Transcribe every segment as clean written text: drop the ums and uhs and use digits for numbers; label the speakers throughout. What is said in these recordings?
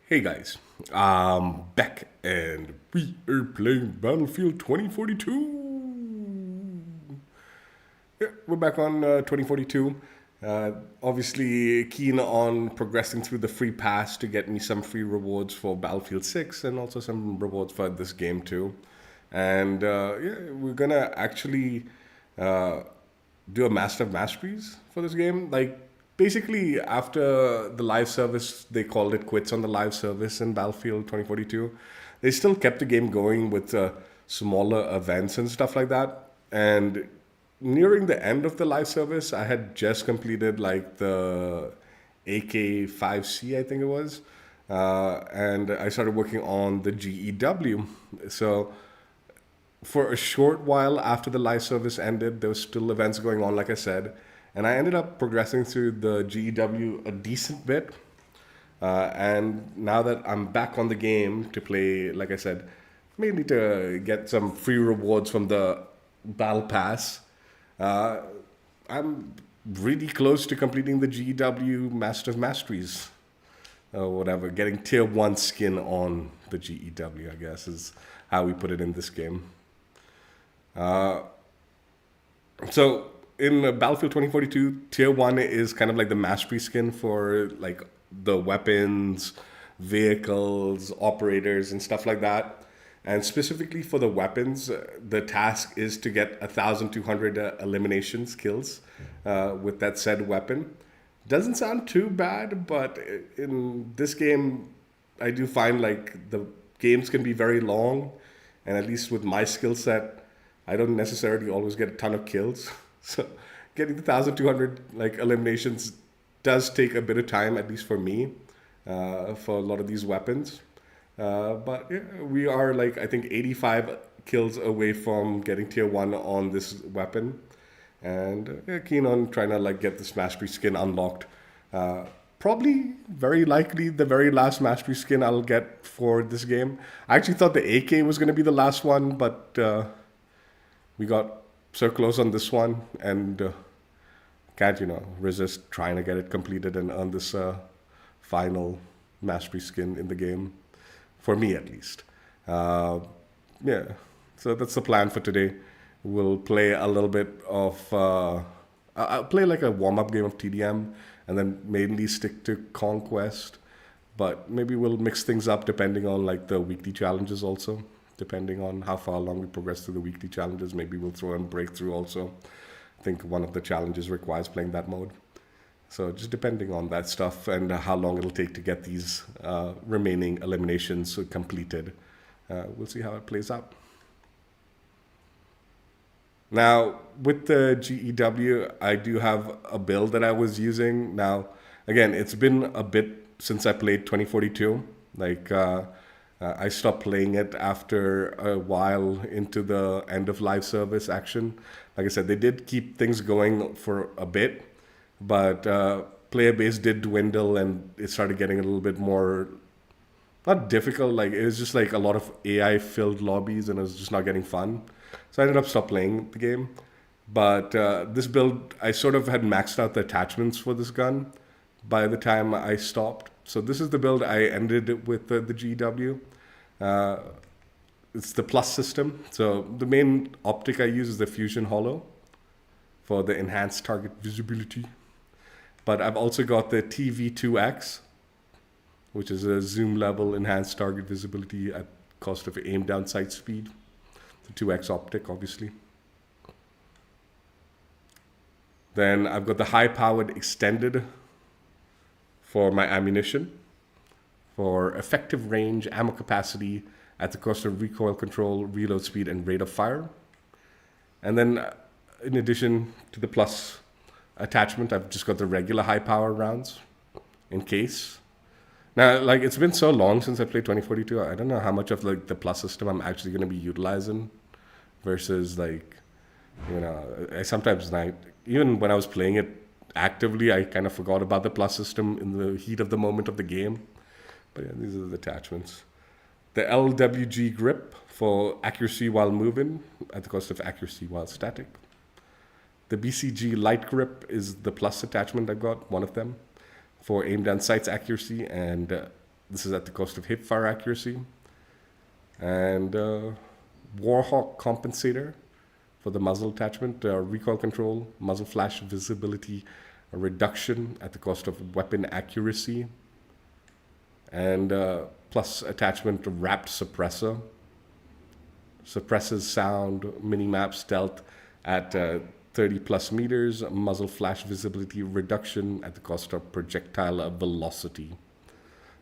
Speaker 1: Hey guys, I'm back and we are playing Battlefield 2042. Yeah, we're back on 2042. Obviously, keen on progressing through the free pass to get me some free rewards for Battlefield 6 and also some rewards for this game too. And yeah, we're gonna actually uh, do a Master of Masteries for this game. Like, basically, after the live service, they called it quits on the live service in Battlefield 2042. They still kept the game going with smaller events and stuff like that. And nearing the end of the live service, I had just completed like the AK-5C, I think it was, and I started working on the GEW. So for a short while after the live service ended, there was still events going on, like I said, and I ended up progressing through the GEW a decent bit. And now that I'm back on the game to play, like I said, mainly to get some free rewards from the Battle Pass, uh, I'm really close to completing the GEW Master of Masteries or whatever. Getting tier 1 skin on the GEW, I guess, is how we put it in this game. So in Battlefield 2042, Tier 1 is kind of like the mastery skin for like the weapons, vehicles, operators, and stuff like that. And specifically for the weapons, the task is to get 1,200 eliminations, kills with that said weapon. Doesn't sound too bad, but in this game, I do find like the games can be very long, and at least with my skill set, I don't necessarily always get a ton of kills. So getting the 1,200 like eliminations does take a bit of time, at least for me, for a lot of these weapons. But yeah, we are like I think 85 kills away from getting tier 1 on this weapon, and yeah, keen on trying to like get this mastery skin unlocked. Uh, Probably, very likely, the very last mastery skin I'll get for this game. I actually thought the AK was going to be the last one, but we got so close on this one, and can't resist trying to get it completed and earn this final mastery skin in the game, for me at least. Uh, yeah, so that's the plan for today. We'll play a little bit of. I'll play like a warm up game of TDM, and then mainly stick to Conquest. But maybe we'll mix things up depending on like the weekly challenges also. Depending on how far along we progress through the weekly challenges, maybe we'll throw in breakthrough also. I think one of the challenges requires playing that mode. So just depending on that stuff and how long it'll take to get these remaining eliminations completed, we'll see how it plays out. Now, with the GEW, I do have a build that I was using. Now, again, it's been a bit since I played 2042. Like, I stopped playing it after a while into the end of live service action. Like I said, they did keep things going for a bit, but player base did dwindle and it started getting a little bit more, not difficult, like it was just like a lot of AI filled lobbies and it was just not getting fun. So I ended up stop playing the game. But this build, I sort of had maxed out the attachments for this gun by the time I stopped. So this is the build I ended with the GW. Uh, it's the plus system. So the main optic I use is the Fusion Hollow for the enhanced target visibility. But I've also got the TV2X, which is a zoom level enhanced target visibility at cost of aim down sight speed. The 2X optic, obviously. Then I've got the high powered extended for my ammunition, for effective range, ammo capacity at the cost of recoil control, reload speed, and rate of fire. And then, in addition to the plus attachment, I've just got the regular high power rounds in case. Now, like it's been so long since I played 2042, I don't know how much of like the plus system I'm actually going to be utilizing versus like, I sometimes like even when I was playing it actively, I kind of forgot about the plus system in the heat of the moment of the game. But yeah, these are the attachments. The LWG grip for accuracy while moving at the cost of accuracy while static. The BCG light grip is the plus attachment I've got, one of them, for aim down sights accuracy and This is at the cost of hip fire accuracy. And Warhawk compensator for the muzzle attachment, recoil control, muzzle flash visibility, a reduction at the cost of weapon accuracy, and plus attachment to wrapped suppressor. Suppresses sound, minimap stealth at 30 plus meters, muzzle flash visibility reduction at the cost of projectile velocity.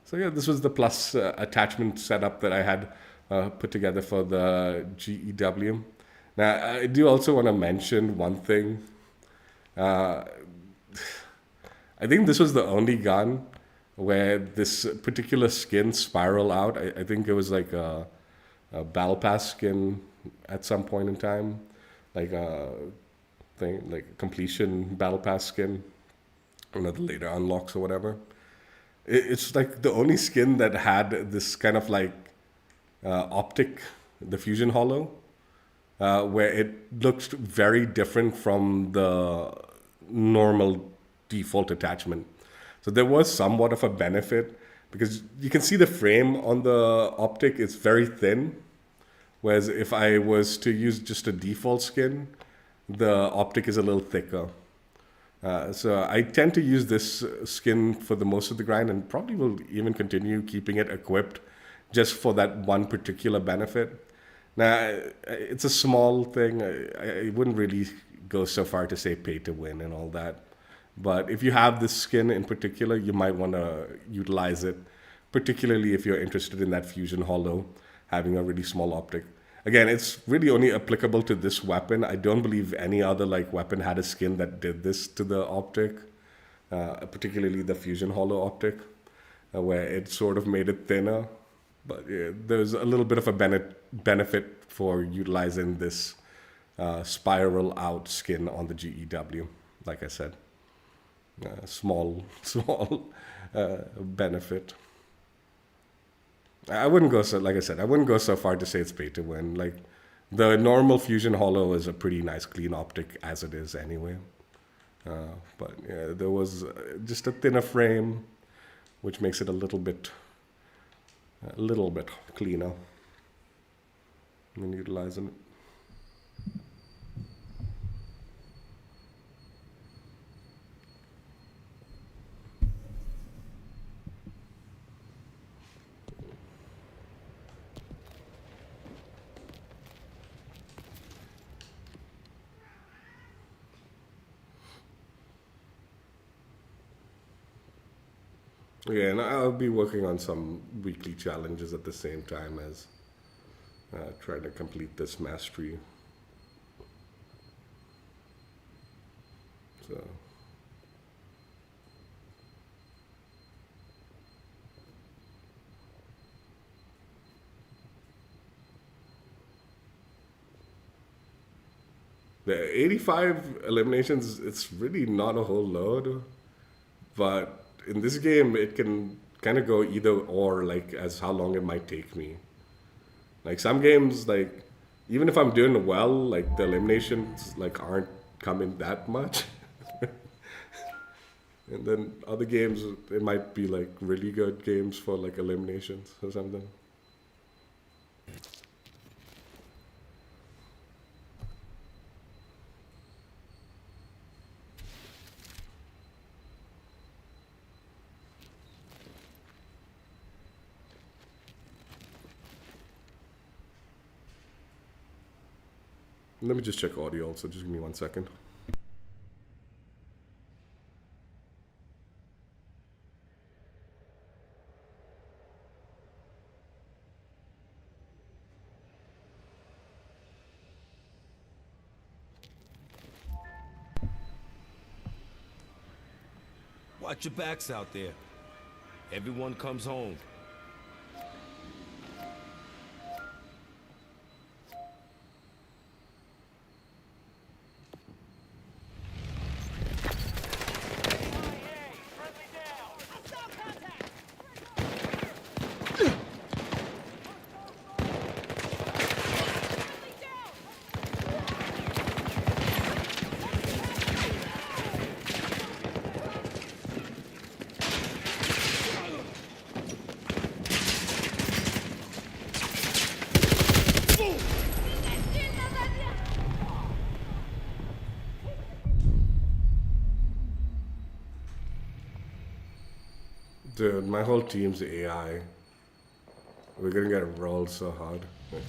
Speaker 1: So yeah, this was the plus attachment setup that I had put together for the GEW. Now, I do also want to mention one thing. I think this was the only gun where this particular skin spiral out. I think it was like a battle pass skin at some point in time, like a thing, like completion battle pass skin, one of the later unlocks or whatever. It's like the only skin that had this kind of like optic, the fusion hollow, where it looked very different from the normal default attachment. So there was somewhat of a benefit because you can see the frame on the optic is very thin. Whereas if I was to use just a default skin, the optic is a little thicker. So I tend to use this skin for the most of the grind and probably will even continue keeping it equipped just for that one particular benefit. Now, it's a small thing. I wouldn't really go so far to say pay to win and all that. But if you have this skin in particular, you might want to utilize it, particularly if you're interested in that fusion hollow, having a really small optic. Again, it's really only applicable to this weapon. I don't believe any other like weapon had a skin that did this to the optic, particularly the fusion hollow optic, where it sort of made it thinner. But yeah, there's a little bit of a benefit for utilizing this spiral out skin on the GEW. Like I said, small benefit. I wouldn't go so, like I said, I wouldn't go so far to say it's pay to win. Like the normal fusion hollow is a pretty nice clean optic as it is anyway. But yeah, there was just a thinner frame, which makes it a little bit cleaner when utilizing it. Yeah, and I'll be working on some weekly challenges at the same time as trying to complete this mastery. So. The 85 eliminations, it's really not a whole load, but in this game, it can kind of go either or, like as how long it might take me. Like some games, like even if I'm doing well, like the eliminations like aren't coming that much. And then other games, it might be like really good games for like eliminations or something. Let me just check audio also, just give me 1 second.
Speaker 2: Watch your backs out there. Everyone comes home.
Speaker 1: Dude, my whole team's AI. We're gonna get rolled so hard. Okay.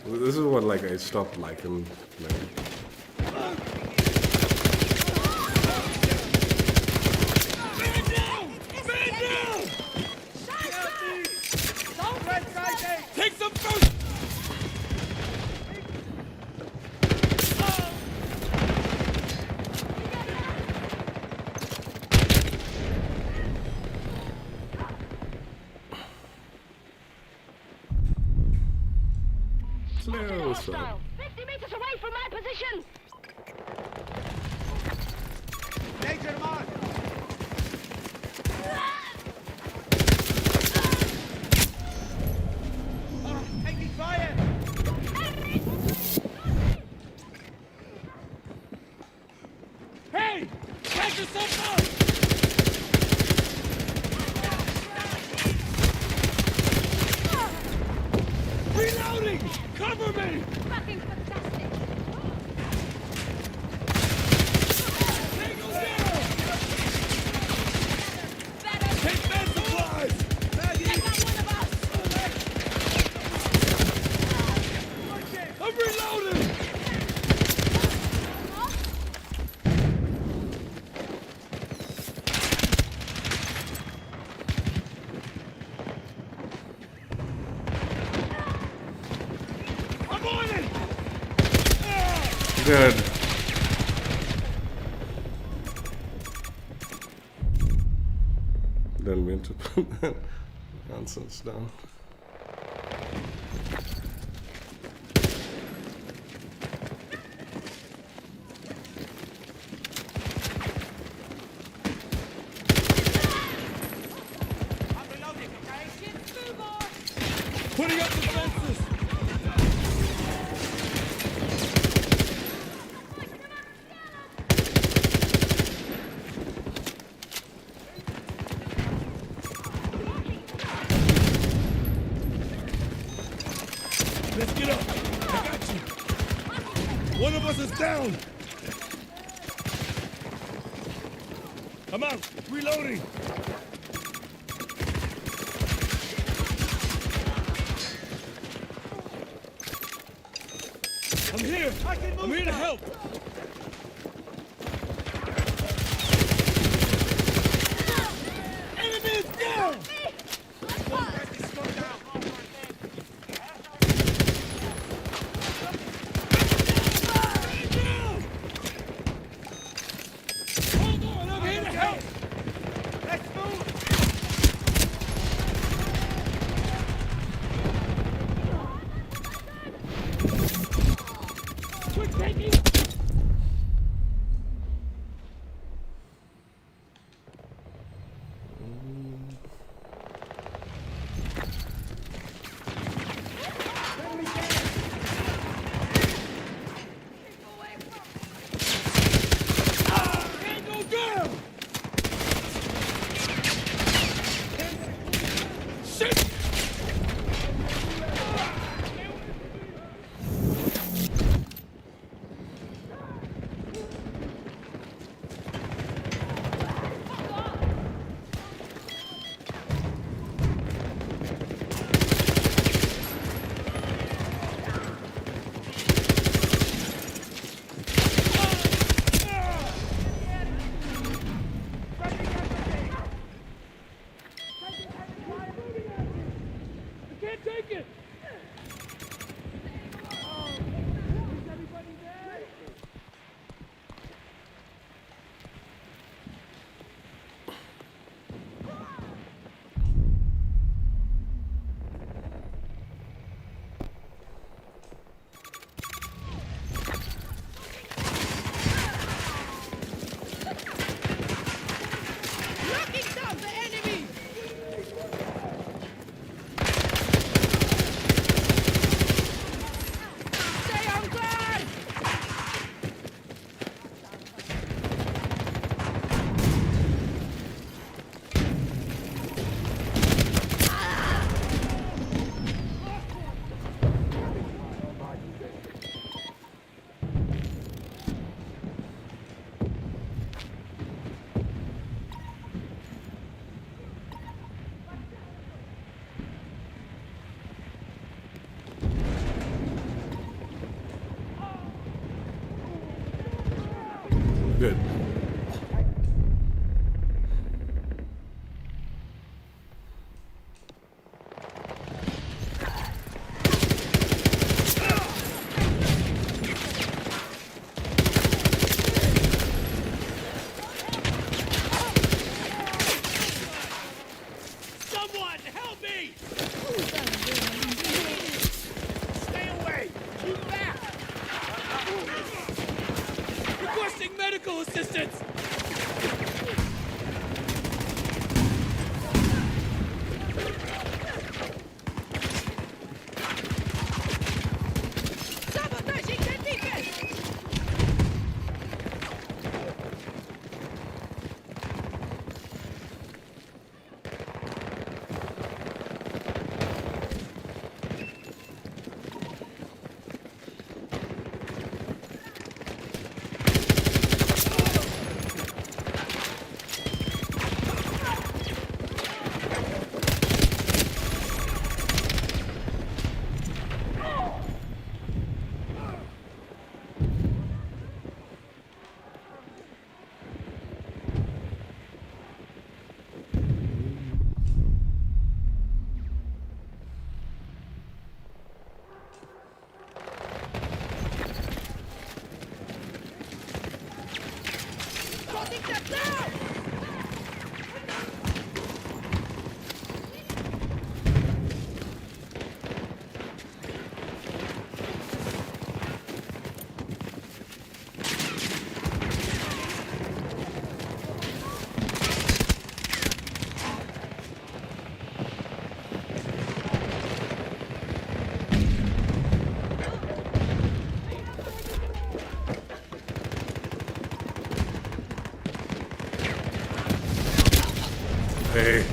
Speaker 1: This is what like I stopped liking. Man.
Speaker 2: Take some first!
Speaker 1: Close up.
Speaker 3: 50 meters away from my position!
Speaker 2: Danger mark! Taking fire! Hey! Take yourself out! Reloading! Cover me!
Speaker 3: Fucking fantastic!
Speaker 2: Tango down!
Speaker 3: Better!
Speaker 2: Take med supplies!
Speaker 3: Get that one of us!
Speaker 2: I'm reloading! I'm on it!
Speaker 1: Good. Didn't mean to put that nonsense down.
Speaker 2: I'm reloading, okay? Putting up defenses! Let's get up! I got you! One of us is down! I'm out! Reloading! I'm here! I'm here to help! Enemy is down! Hold on, I'm here to help! Let's move! We're taking... Tango down! Shit!
Speaker 1: good.
Speaker 2: Someone help me! Stay away! Move back! Requesting medical assistance!
Speaker 3: Sabotaging the defense! Shutting them down!
Speaker 1: Hey.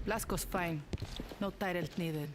Speaker 4: Blasco's fine. No titles needed.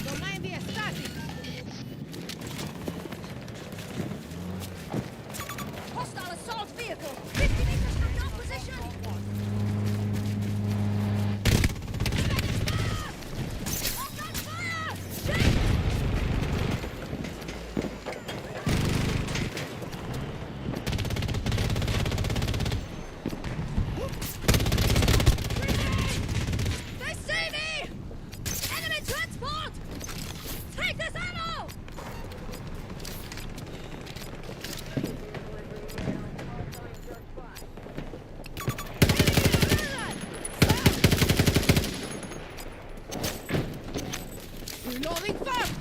Speaker 3: Don't mind the assassin. Hostile assault vehicle. 50 meters from your position. Open fire! They see me! Enemy transport! Take this ammo! Reloading fast!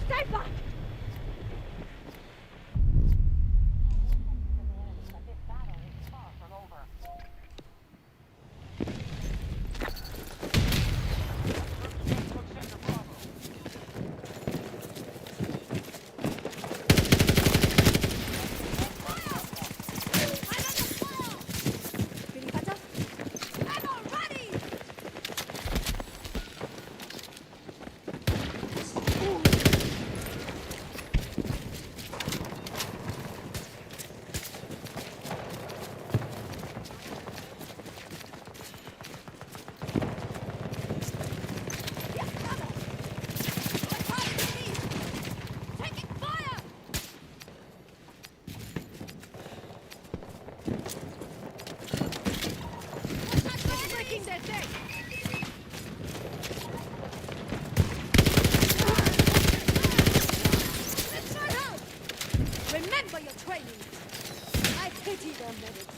Speaker 3: Stay back! Feeling better? Ammo ready! Yes, ammo! The target is taking fire! Breaking their deck! Let's try help! Remember your training! I pity your medics.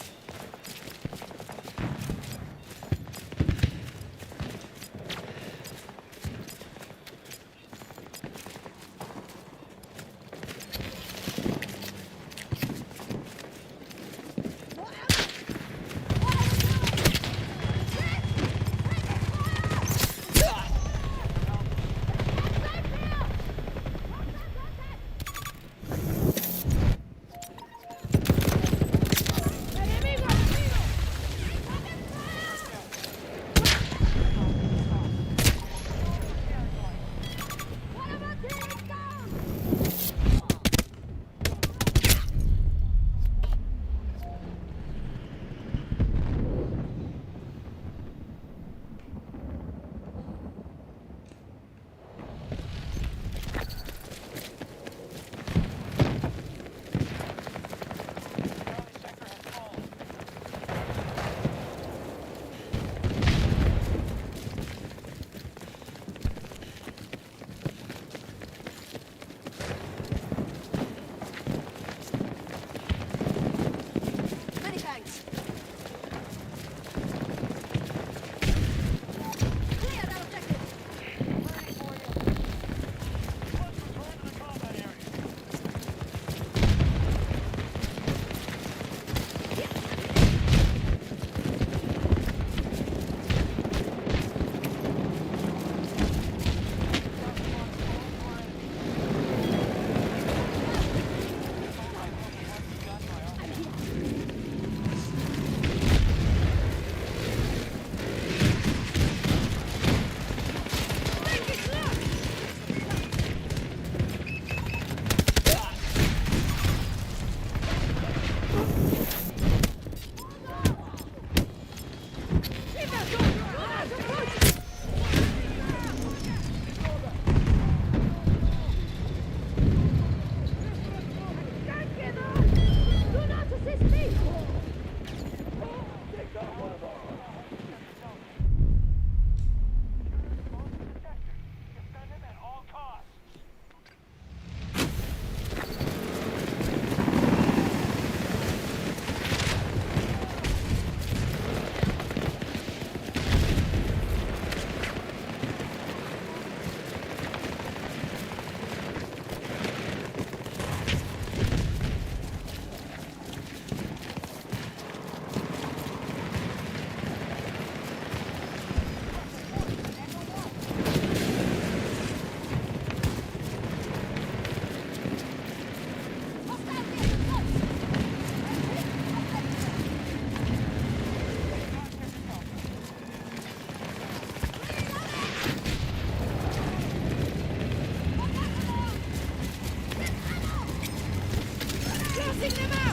Speaker 3: Sing them out!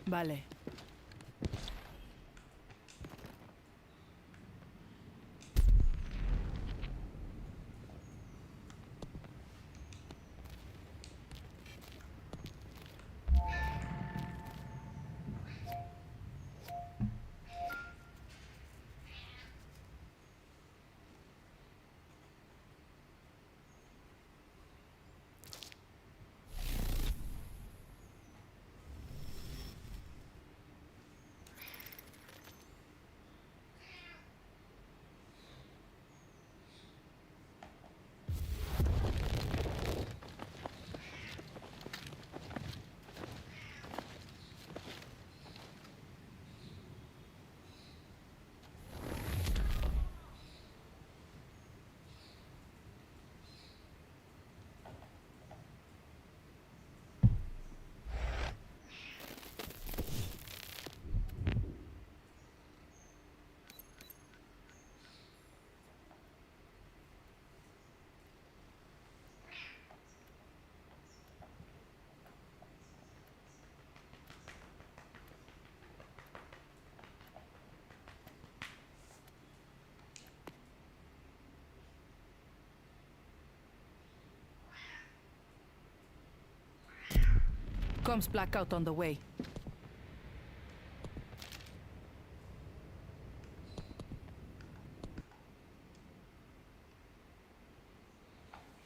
Speaker 4: Vale. Comms blackout on the way.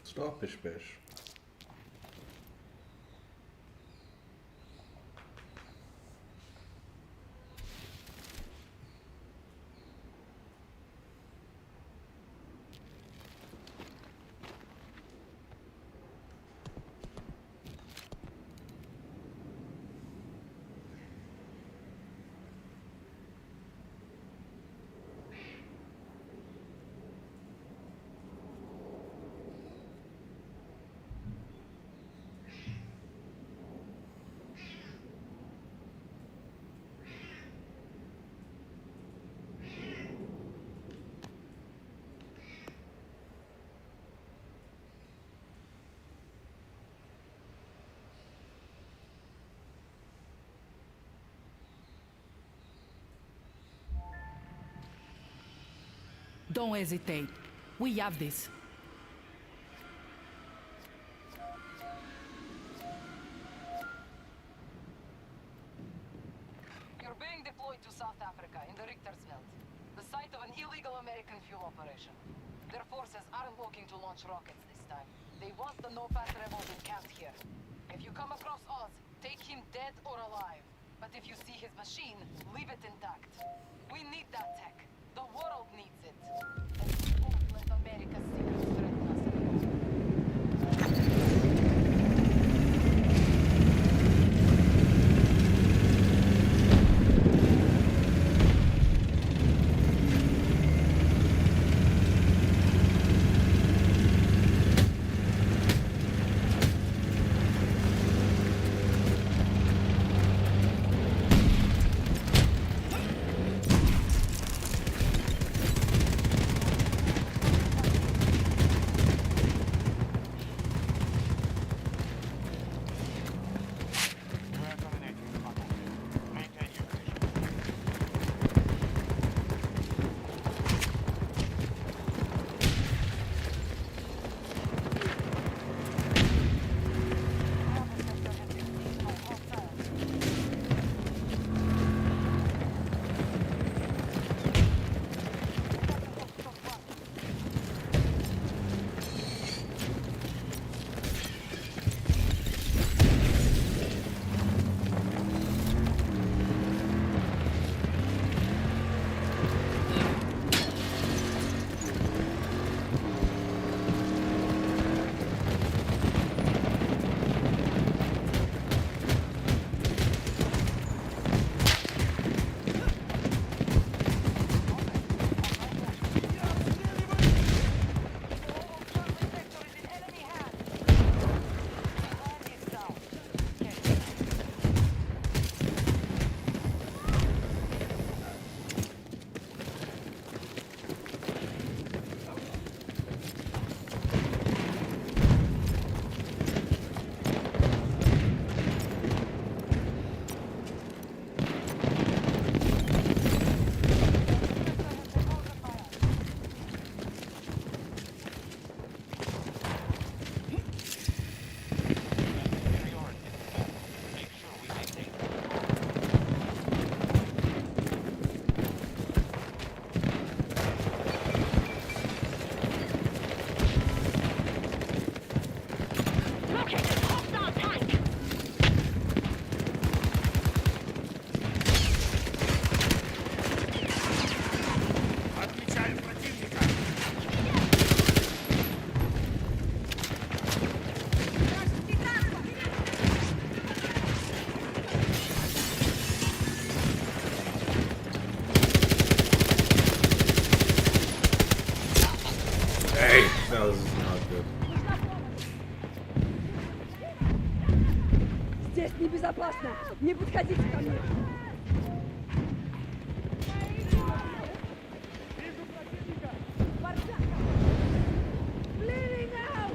Speaker 1: Stop, bish bish.
Speaker 4: Don't hesitate. We have this.
Speaker 5: You're being deployed to South Africa in the Richtersveld, the site of an illegal American fuel operation. Their forces aren't looking to launch rockets this time. They want the no-pass rebels encamped here. If you come across Oz, take him dead or alive. But if you see his machine, leave it intact. We need that tech. The world needs it. And we won't let America's secrets threaten us anymore.
Speaker 1: Okay, that was not good.
Speaker 3: Здесь небезопасно! Не подходите ко мне! Bleeding out!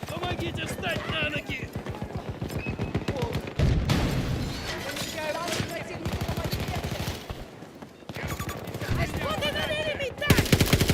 Speaker 2: Помогите встать на ноги!
Speaker 3: I spotted an enemy tank!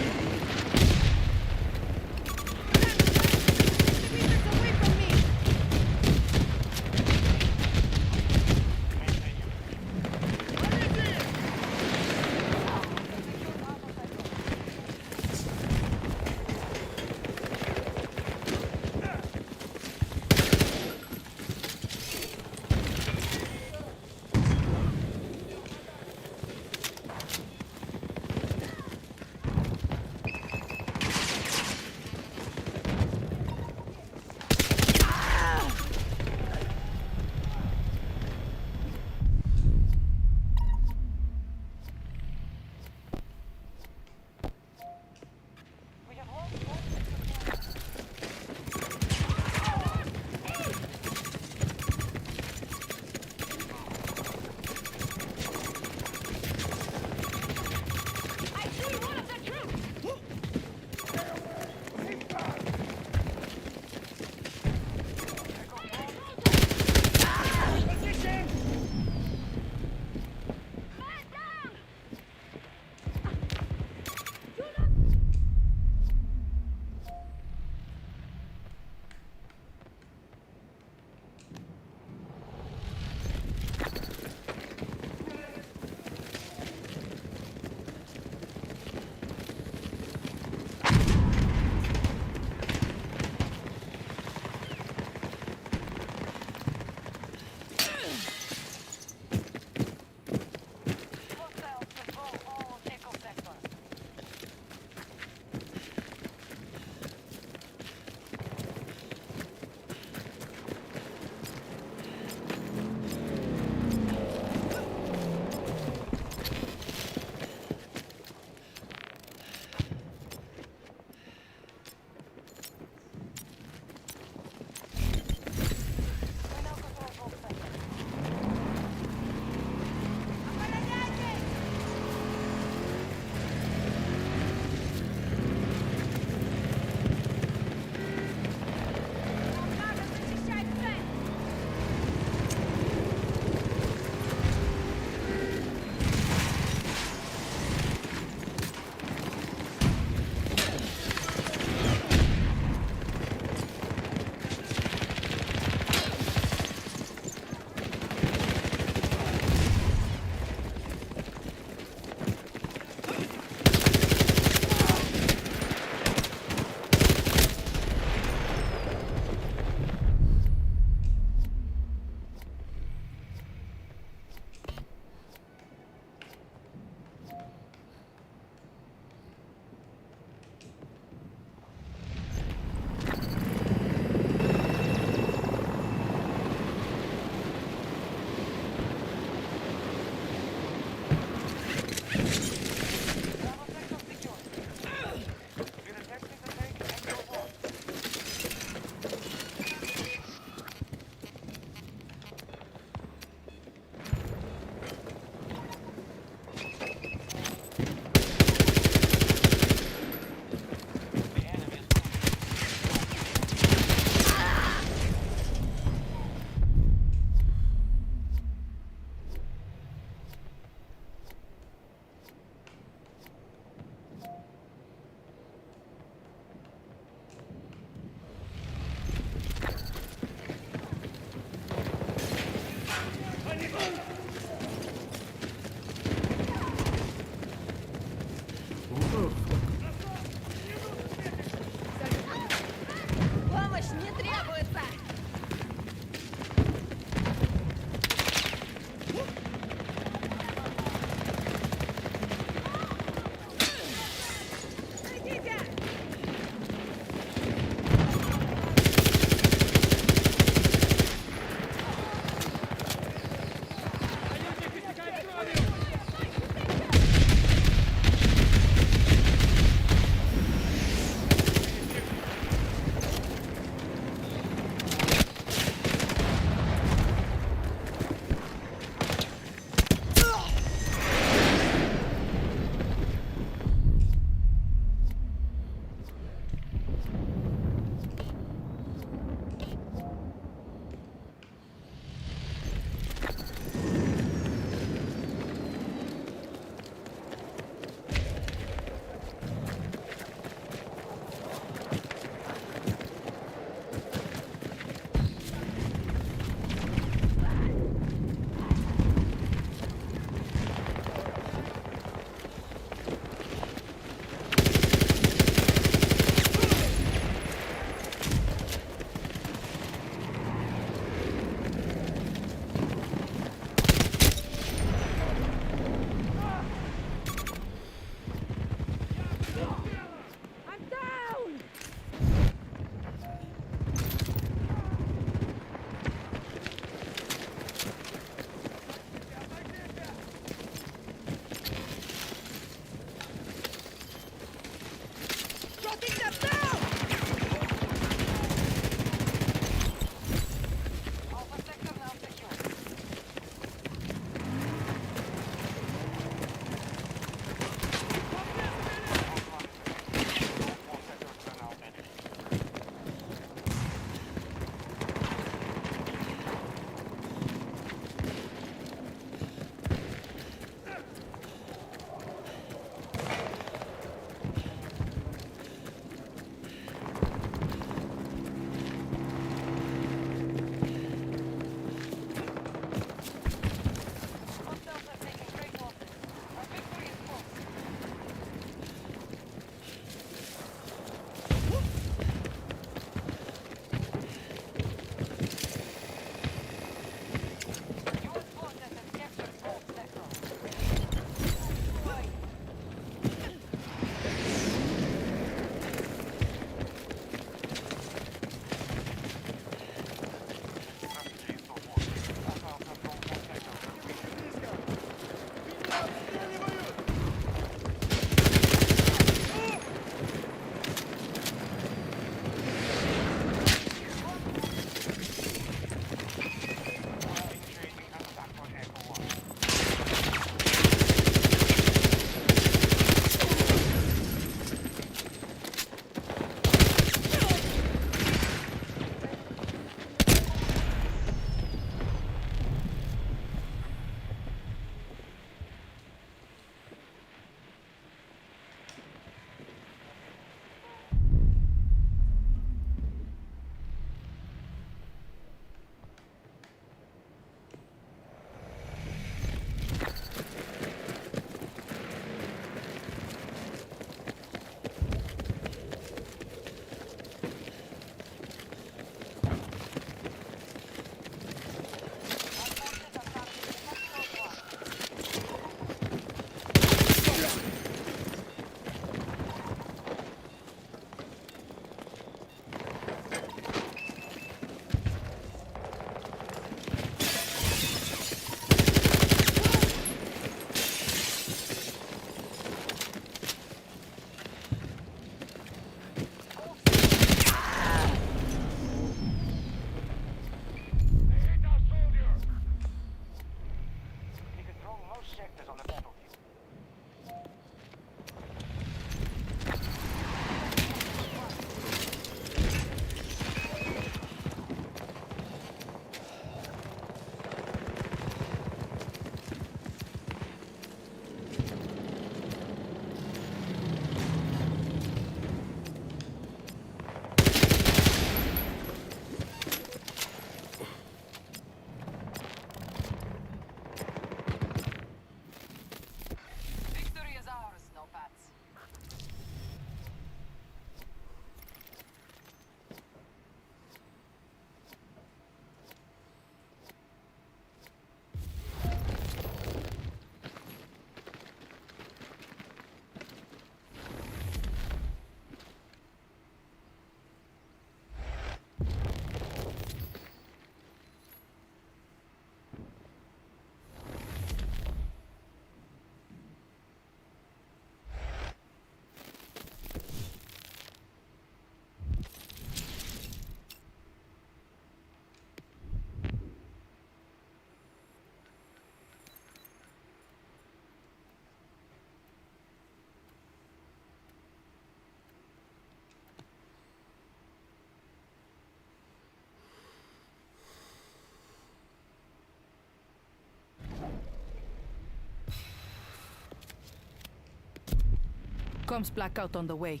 Speaker 4: Comes blackout on the way.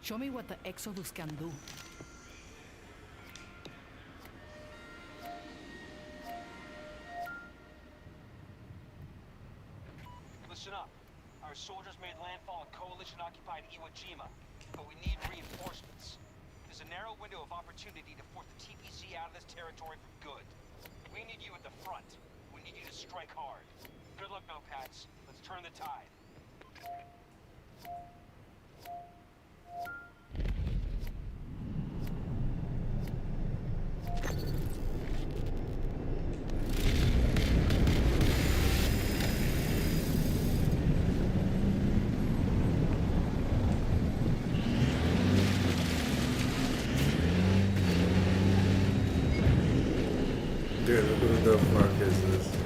Speaker 4: Show me what the Exodus can do.
Speaker 6: Listen up. Our soldiers made landfall in coalition-occupied Iwo Jima, but we need reinforcements. There's a narrow window of opportunity to force the TPC out of this territory for good. We need you at the front. We need you to strike hard. Good luck, Notepats. Let's turn the tide.
Speaker 1: Dude, who the fuck is this?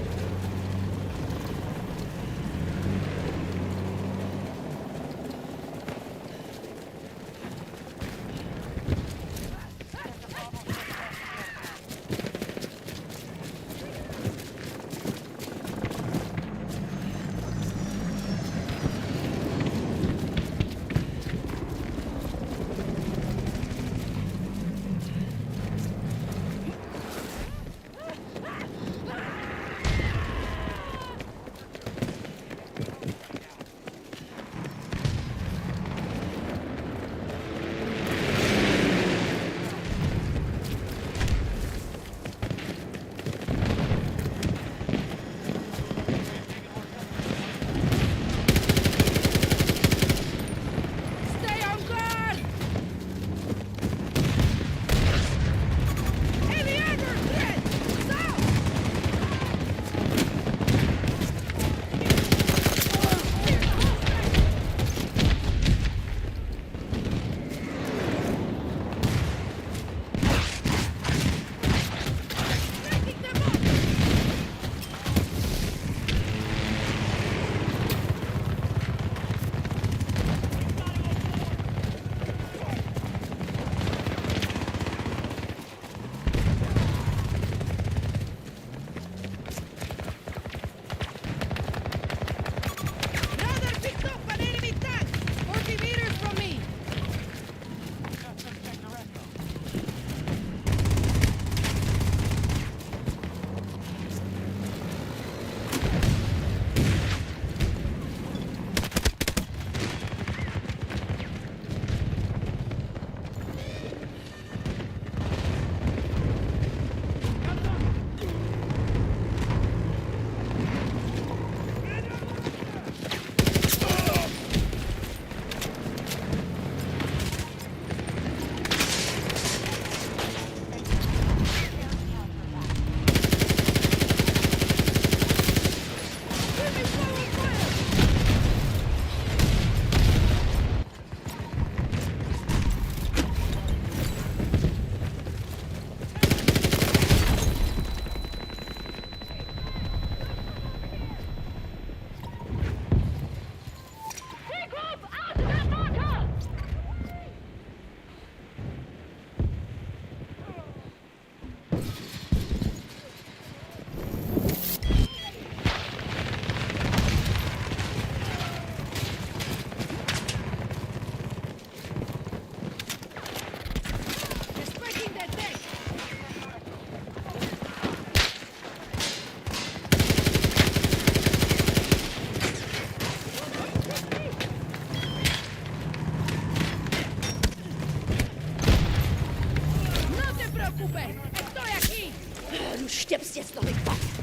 Speaker 3: stirbst jetzt noch nicht fast.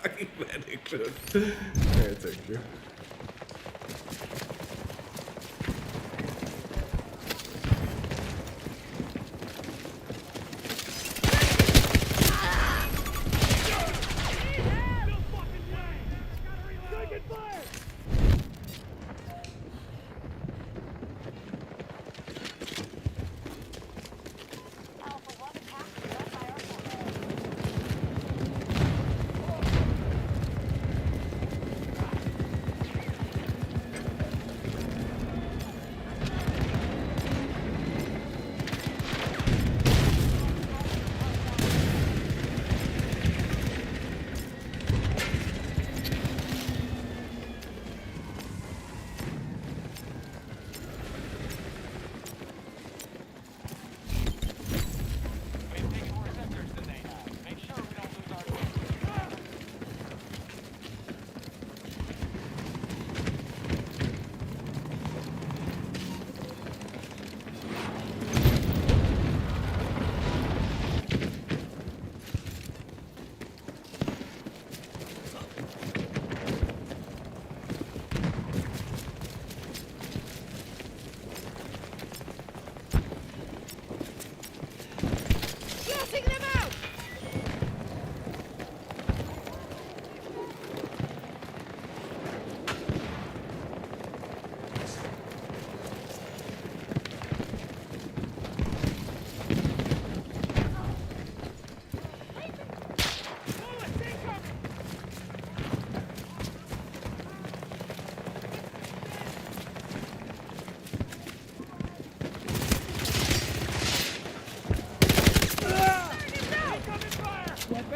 Speaker 1: Fucking medic, dude. Yeah, thank you.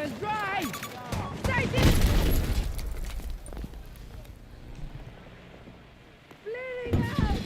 Speaker 3: Sector's dry! Sighted! Bleeding out!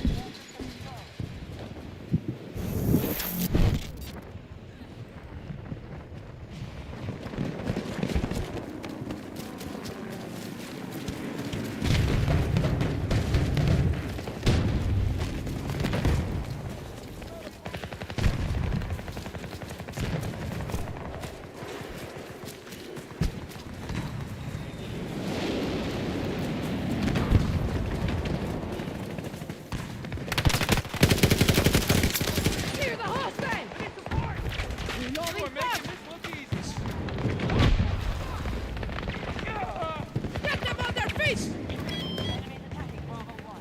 Speaker 3: Clear the hostile! Reloading fast! Get them on their feet!
Speaker 5: Enemies attacking Bravo 1.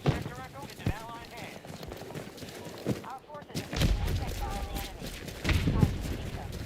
Speaker 5: Sector Echo is in Allied hands. Our forces have been protected by the enemy. Time to keep them.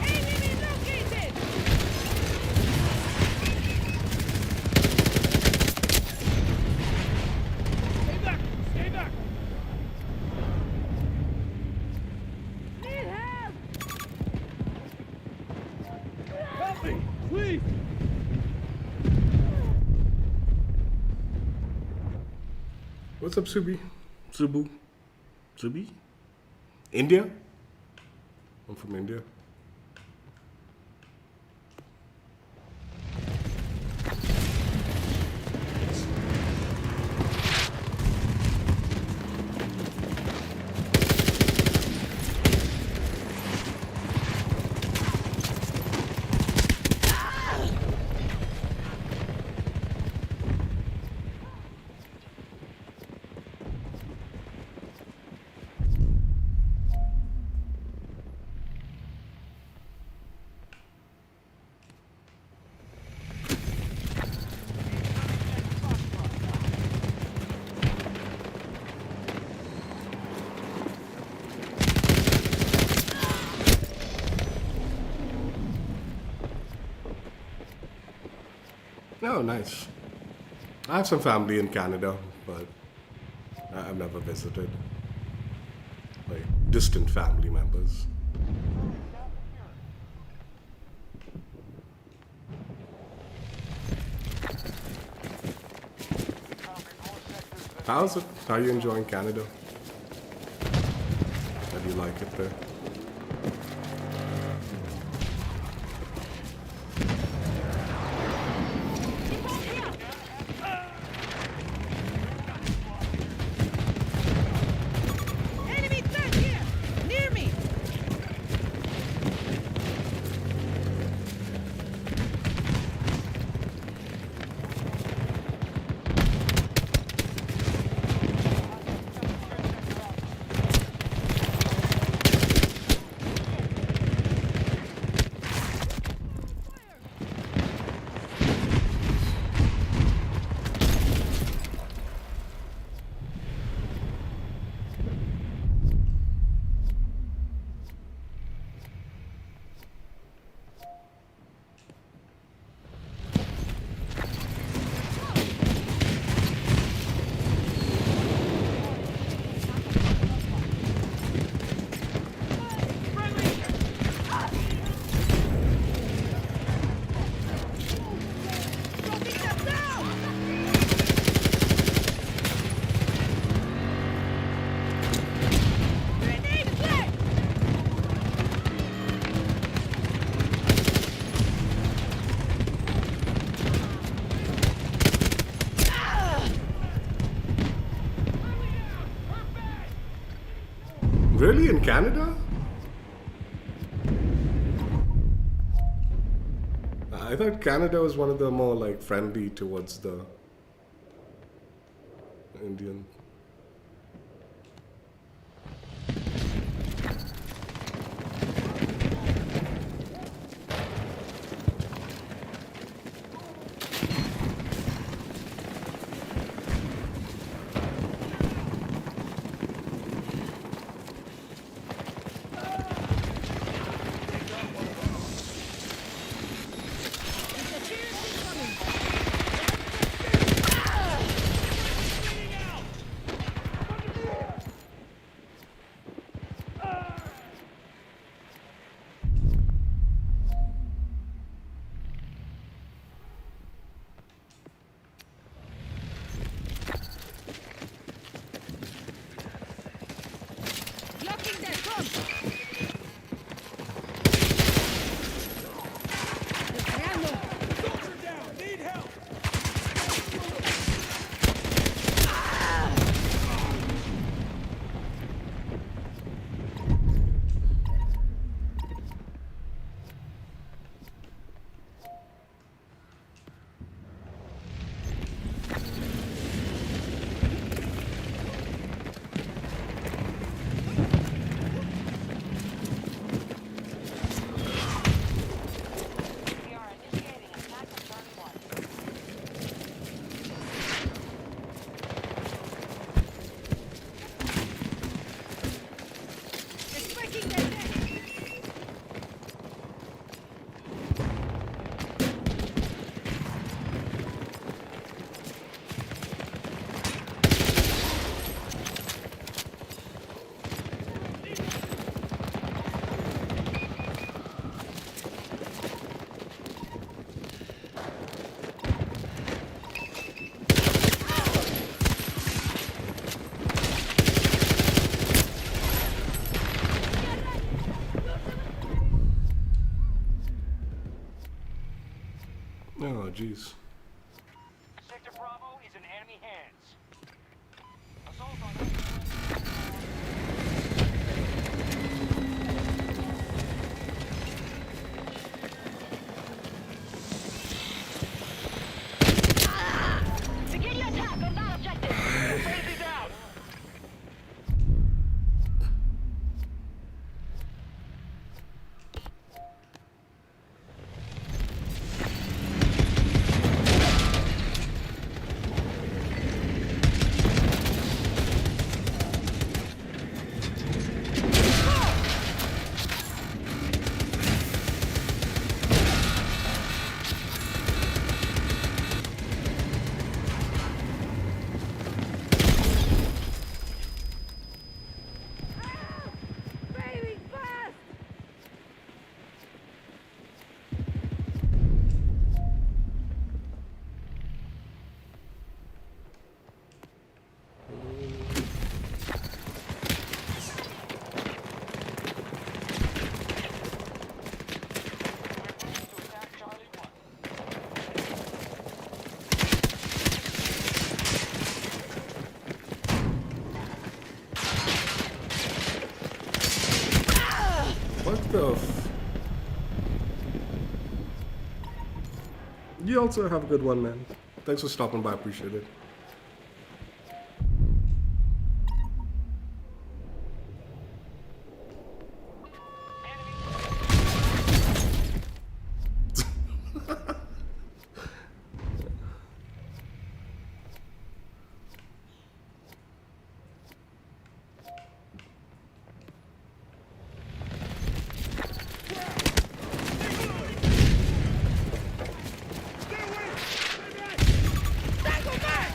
Speaker 3: Enemy located!
Speaker 2: Stay back! Stay back!
Speaker 3: Need help!
Speaker 2: Help me! Please!
Speaker 1: What's up, Subi? Subi? India? I'm from India. Oh, nice. I have some family in Canada, but I've never visited. Like, distant family members. How's it? How are you enjoying Canada? How do you like it there?
Speaker 3: Enemy tank here! Near me!
Speaker 1: Really, in Canada? I thought Canada was one of the more like friendly towards the Indian.
Speaker 3: Blocking their front.
Speaker 2: Soldier down! Need help!
Speaker 5: We are initiating attack on Charlie 1.
Speaker 3: It's breaking their neck.
Speaker 1: Oh, jeez.
Speaker 6: Sector Bravo is in enemy hands. Assault on
Speaker 5: Begin your attack on that objective.
Speaker 6: Crazy down!
Speaker 3: Baby, fast!
Speaker 6: To attack Charlie 1.
Speaker 1: What the You also have a good one, man. Thanks for stopping by, appreciate it.
Speaker 2: Stay away! Stay back! Go back!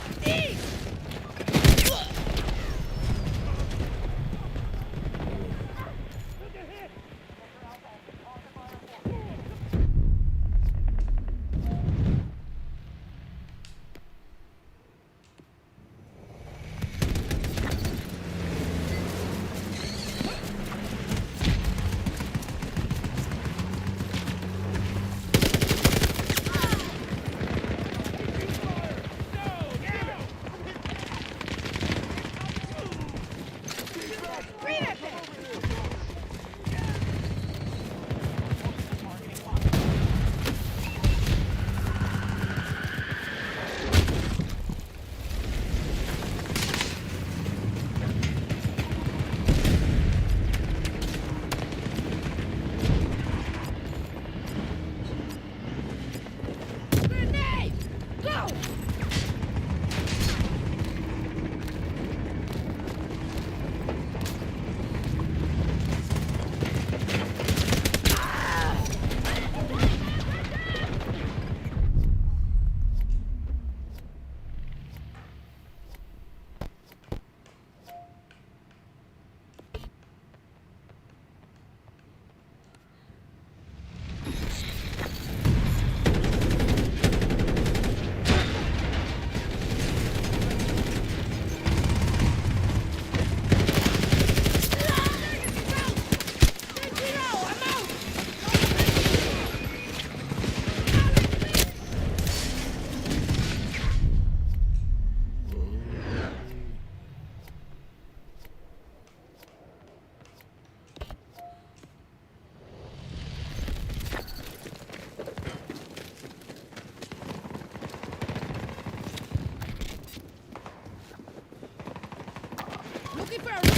Speaker 3: Go! Looking for a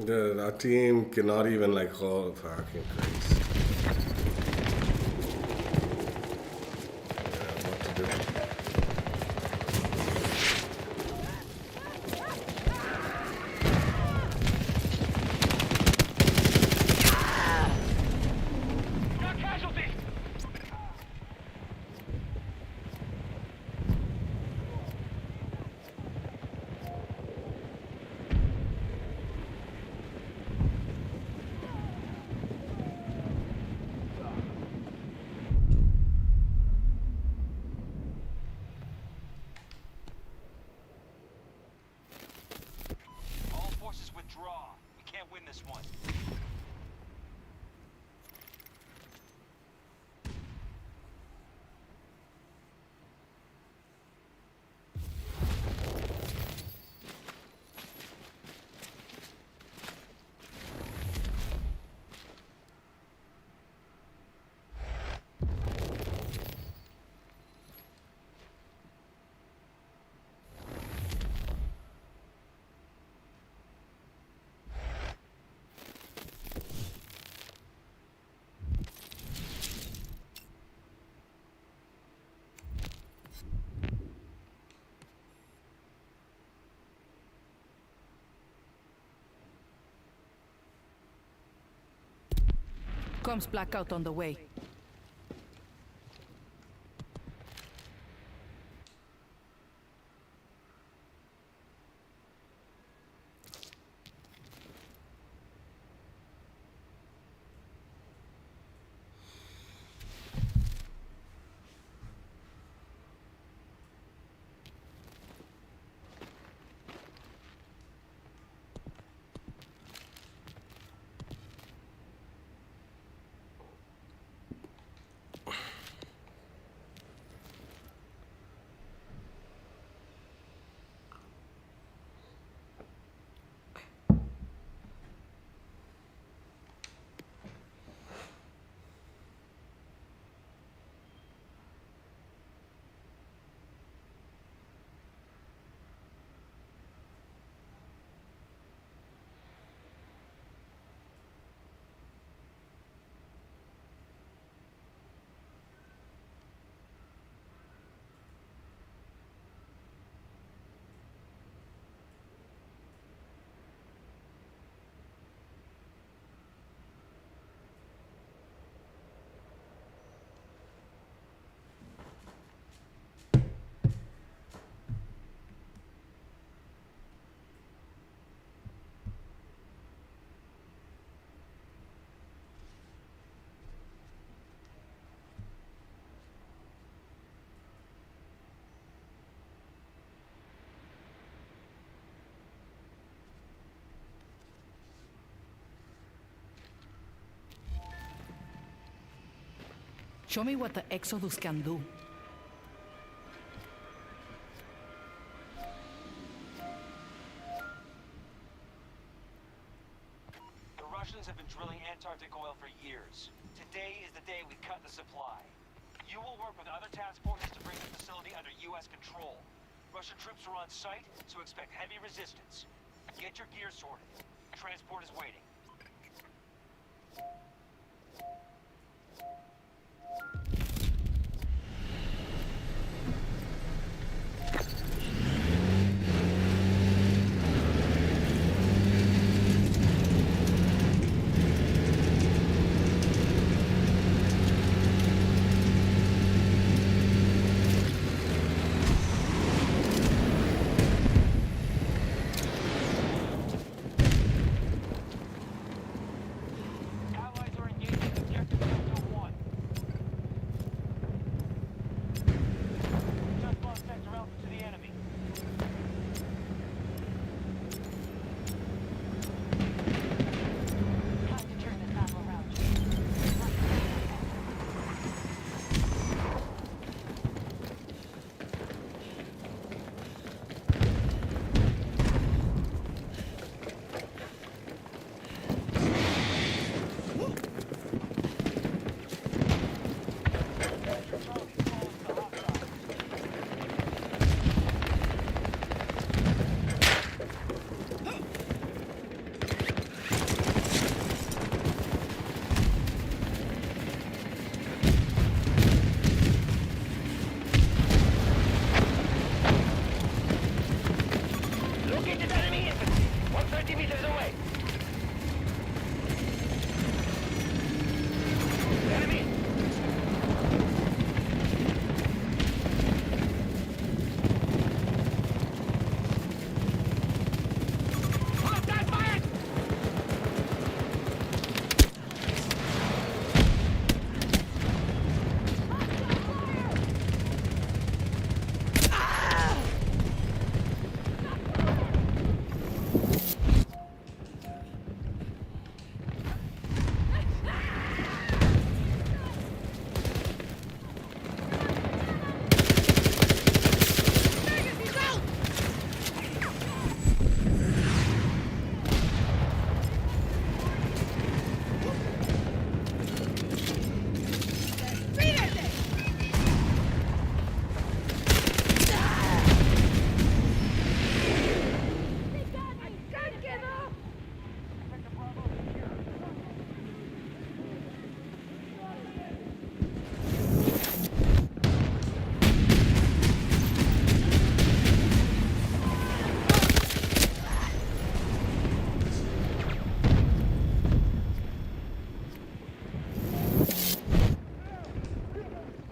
Speaker 1: Dude, our team cannot even like hold fucking Christ. Yeah, what to do?
Speaker 6: Got casualties! All forces withdraw. We can't win this one.
Speaker 4: Comes blackout on the way. Show me what the Exodus can do.
Speaker 6: The Russians have been drilling Antarctic oil for years. Today is the day we cut the supply. You will work with other task forces to bring the facility under U.S. control. Russian troops are on site, so expect heavy resistance. Get your gear sorted. Transport is waiting. Allies are engaging objective Delta 1. Just lost sector alpha to the enemy.
Speaker 5: Time to turn this battle around.
Speaker 6: Located enemy infantry, 130 meters away. Enemy! Hostile fire!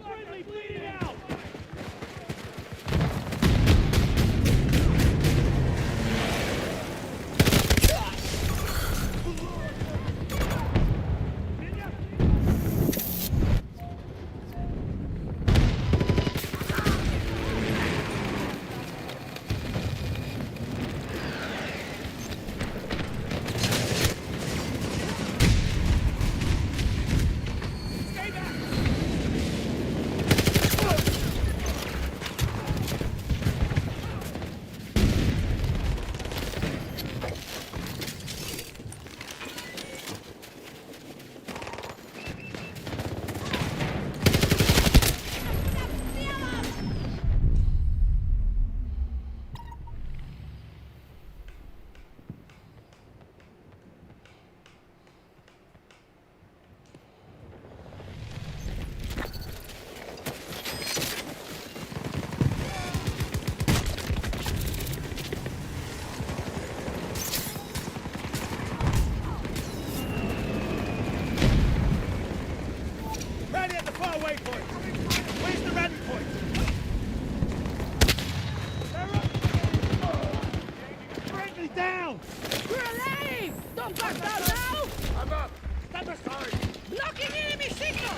Speaker 2: Friendly bleeding out! Stay back! Ready at the far waypoint! Where's the rally point? Friendly down!
Speaker 3: We're alive! Don't back down now!
Speaker 2: I'm up! Step aside!
Speaker 3: Blocking enemy signal!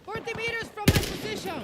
Speaker 3: 40 meters from my position!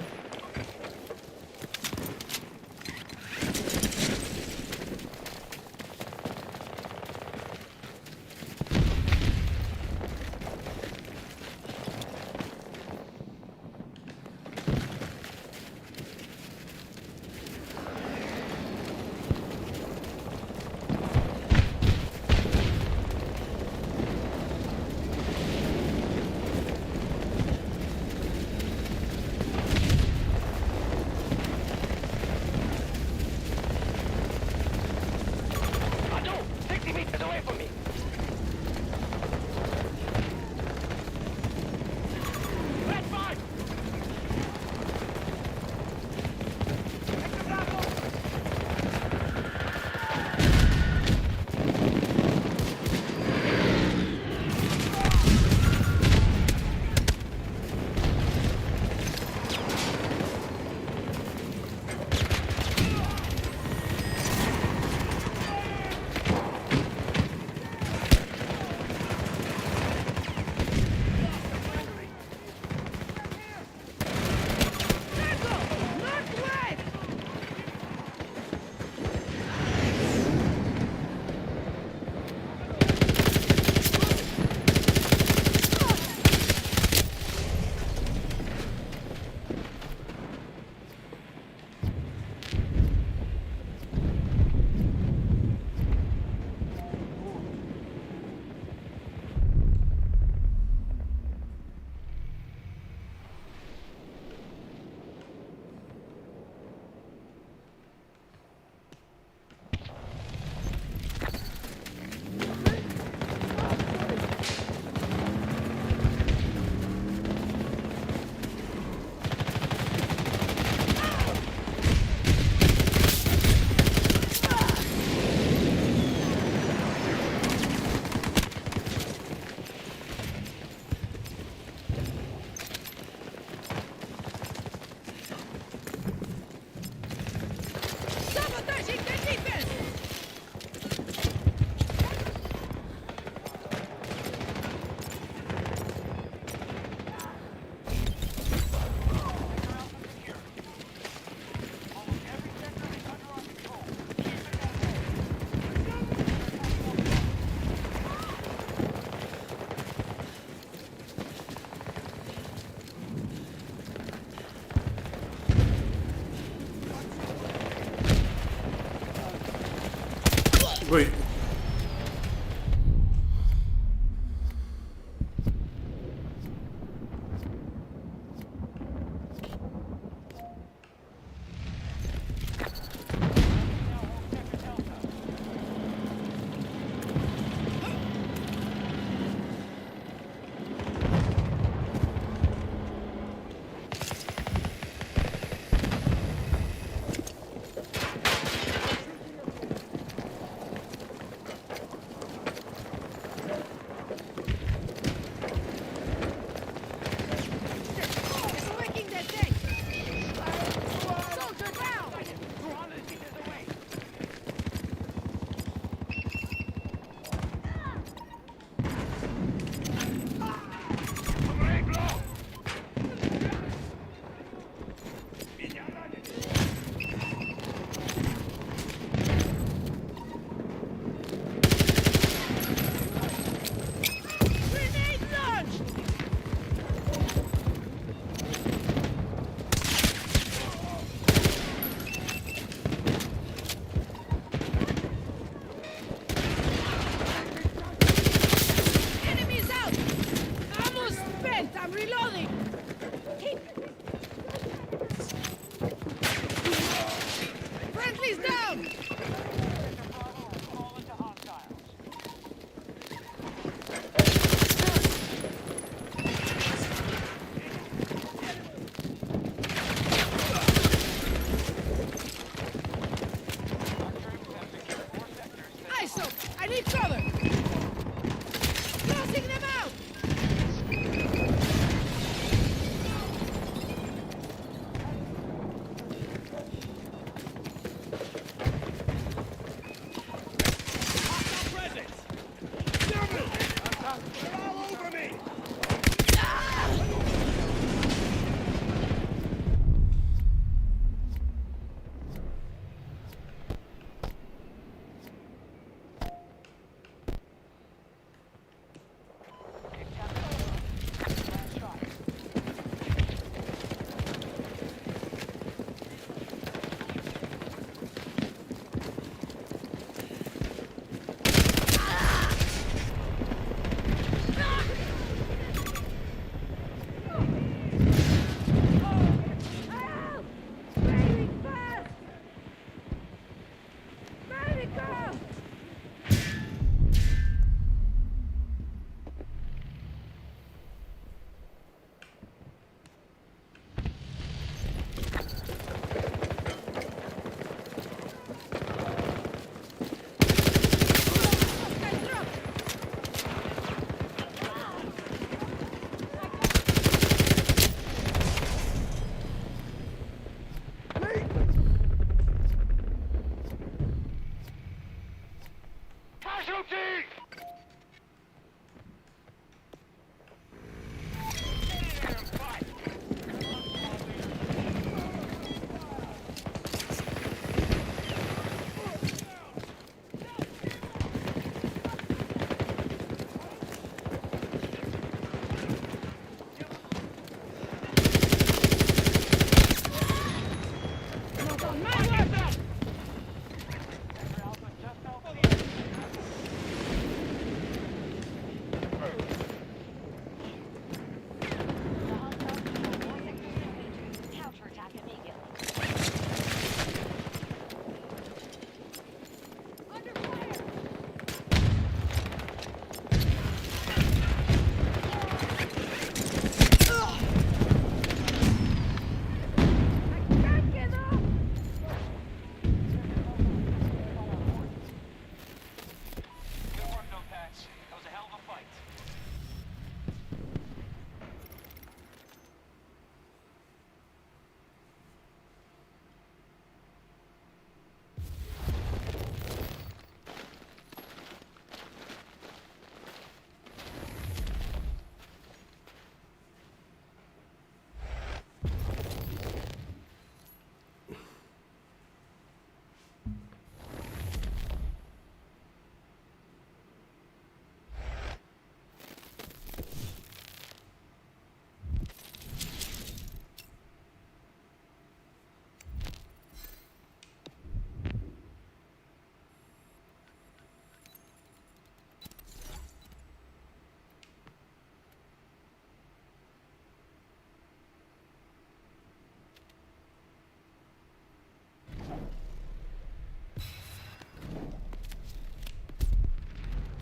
Speaker 1: Wait.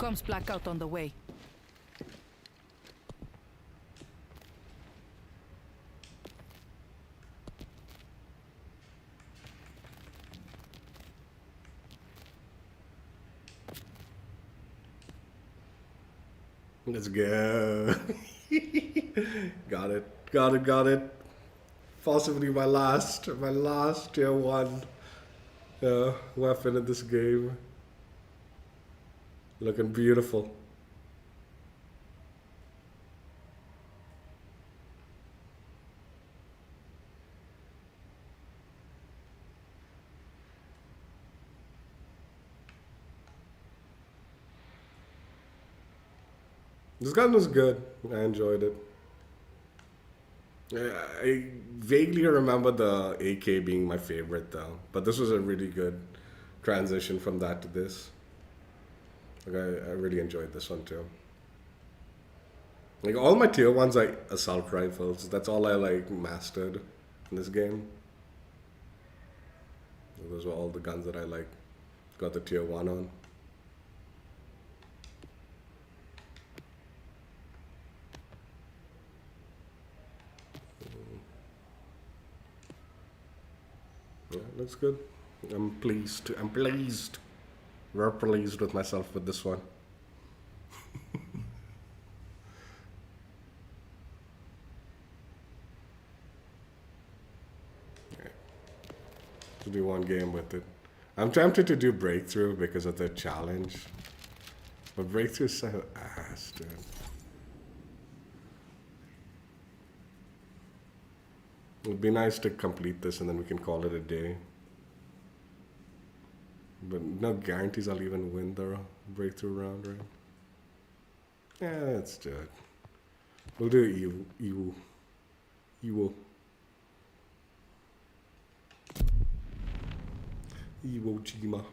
Speaker 4: Comms blackout on the way.
Speaker 1: Let's go. Got it. Got it. Possibly my last tier 1 weapon in this game. Looking beautiful. This gun was good. I enjoyed it. I vaguely remember the AK being my favorite though, but this was a really good transition from that to this. Like I really enjoyed this one too. Like all my tier 1s are assault rifles. That's all I like mastered in this game. Those were all the guns that I like got the tier 1 on. Yeah, looks good. I'm pleased. I'm pleased. We're pleased with myself with this one. Okay. To do one game with it. I'm tempted to do Breakthrough because of the challenge. But Breakthrough is so ass, dude. It would be nice to complete this and then we can call it a day. But no guarantees I'll even win the breakthrough round, right? Yeah, let's do it. We'll do Iwo Jima.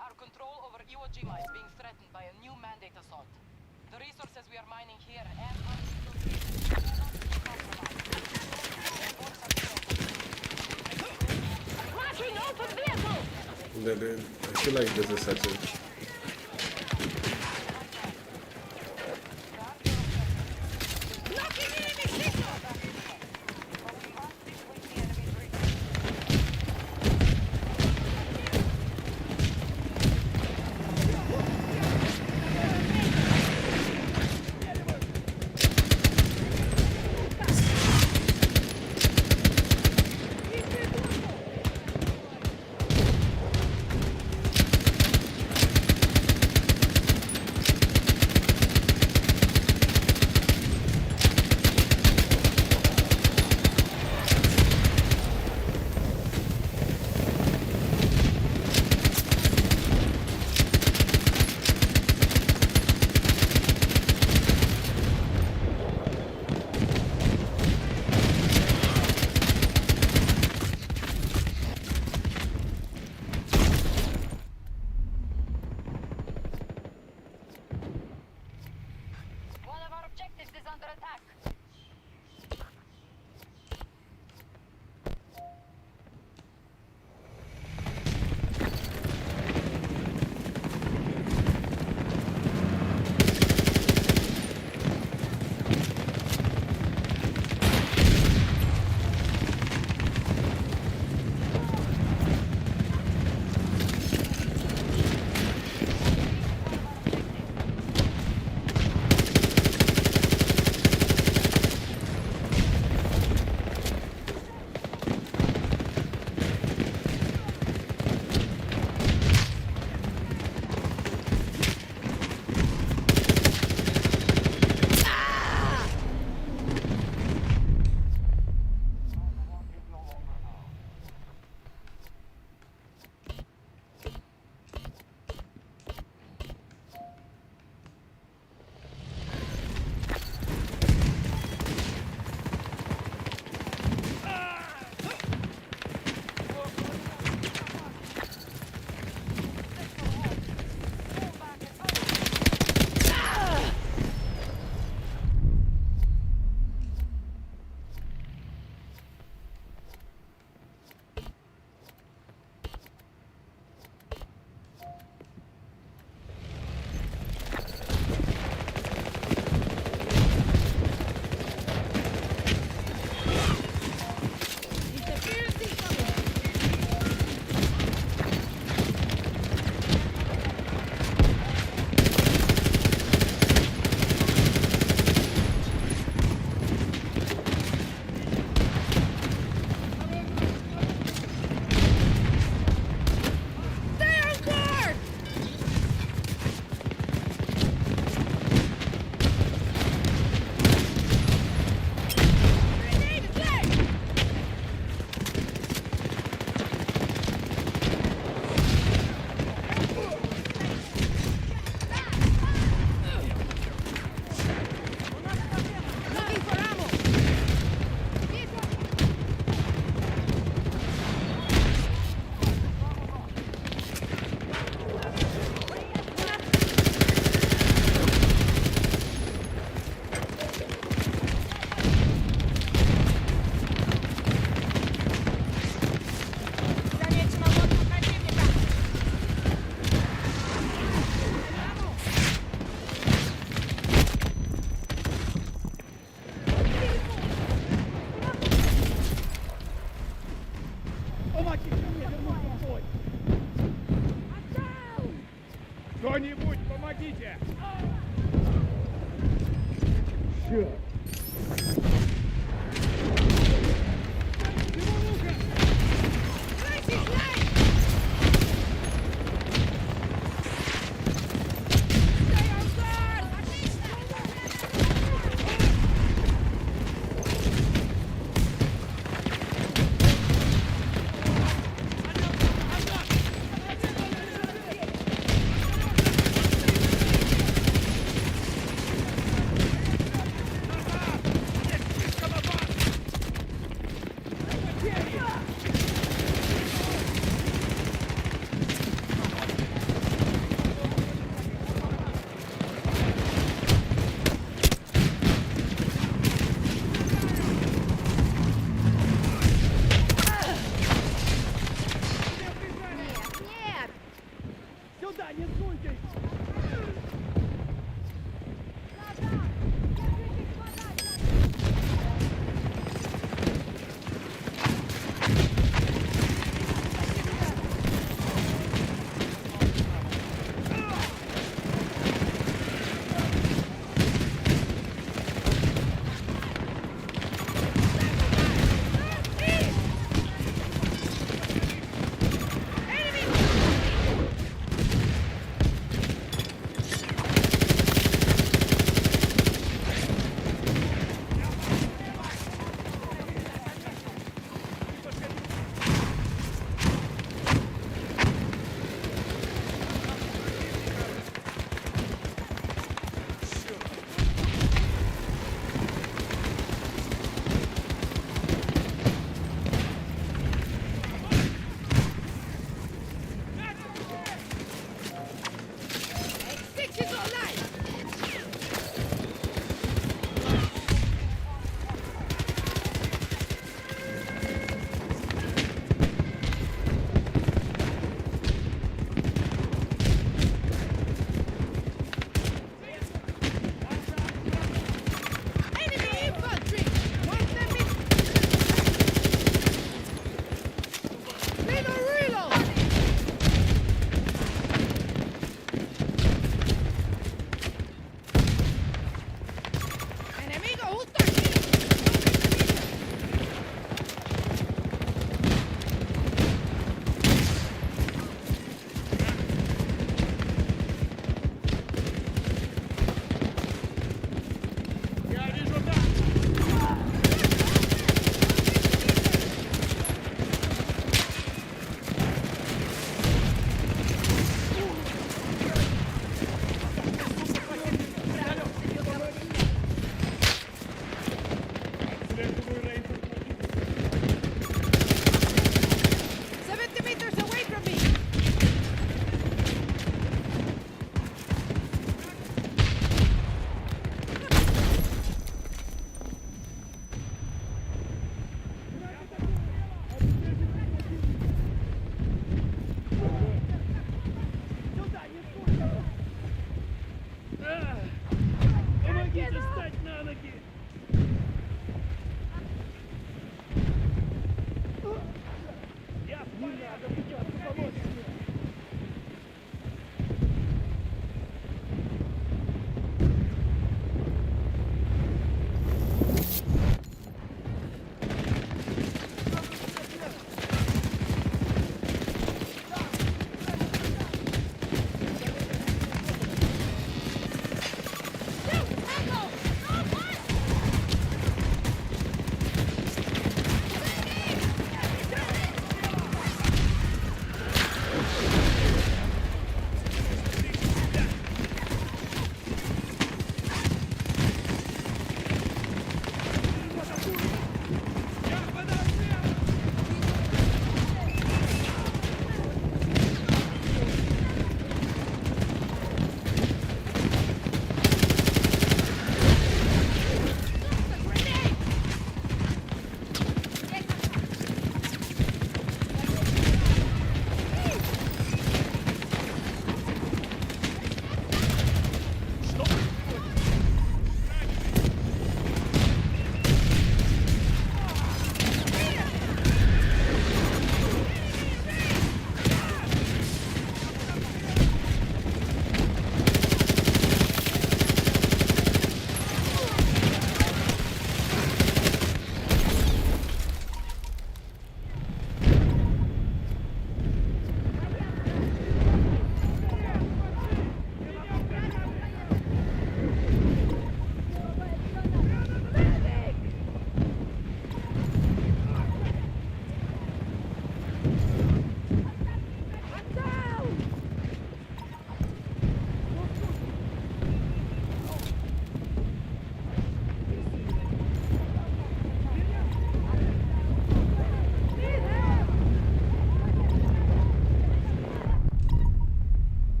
Speaker 5: Our control over Iwo Jima is being threatened by a new mandate assault. The resources we are mining here and on cannot be compromised.
Speaker 3: Crashing open vehicle!
Speaker 1: I feel like this is such a...
Speaker 3: Blocking enemy signal!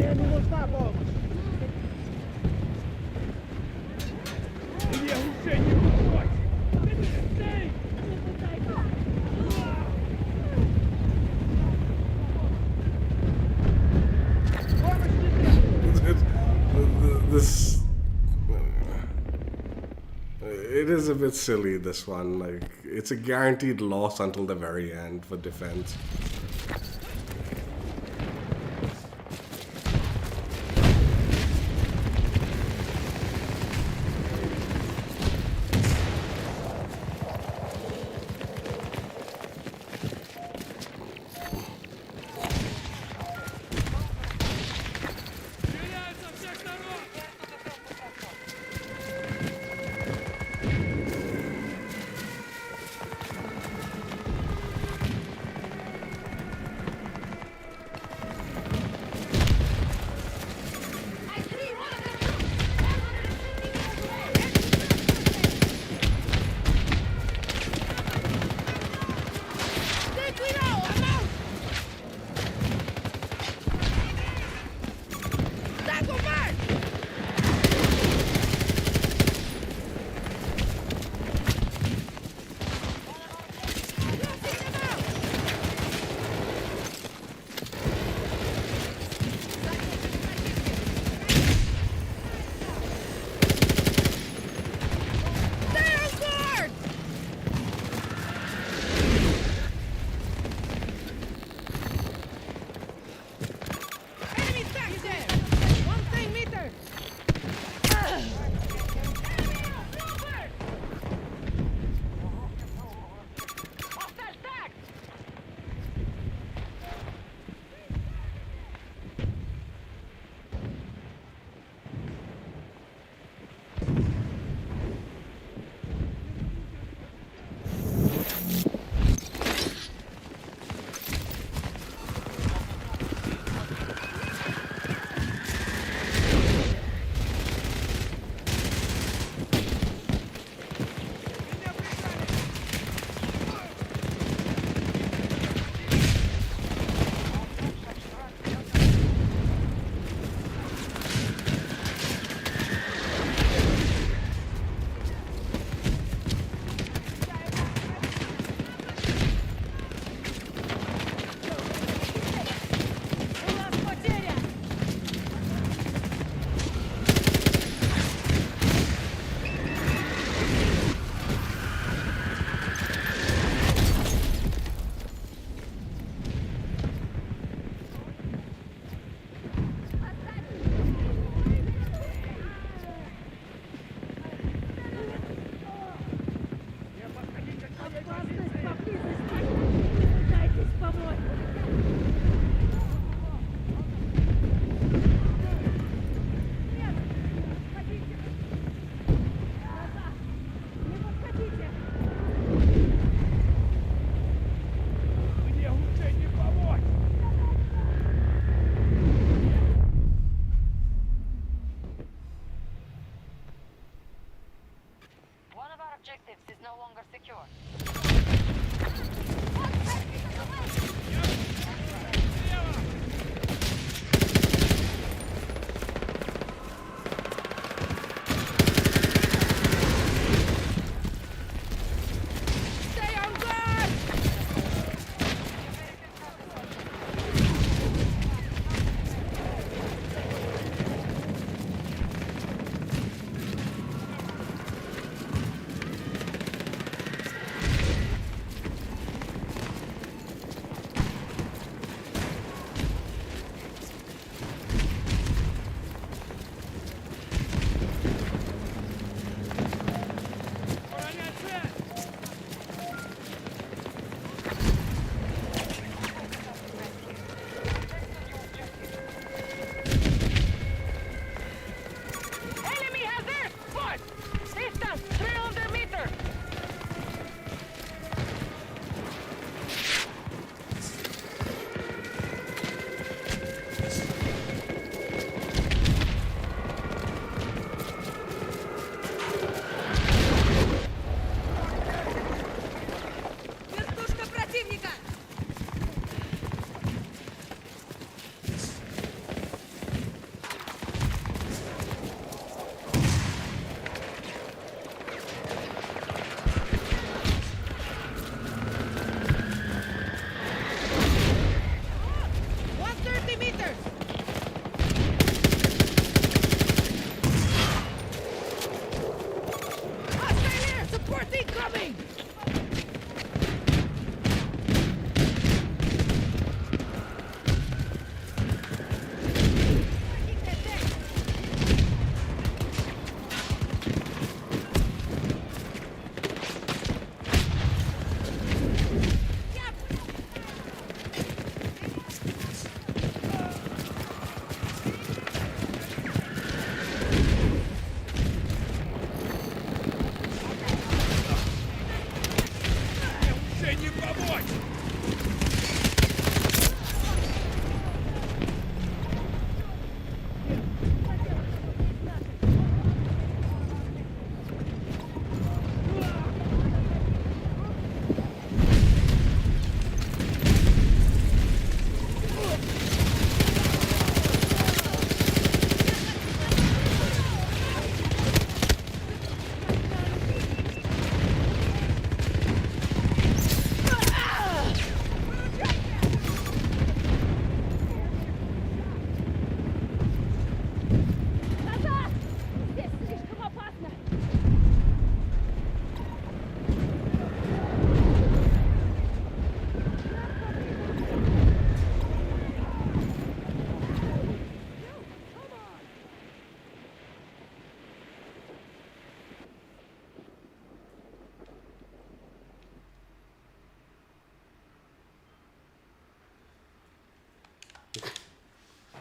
Speaker 2: Enemy will stop all. Илья, Hussein, you what?
Speaker 1: This it is a bit silly, this one. Like, it's a guaranteed loss until the very end for defense.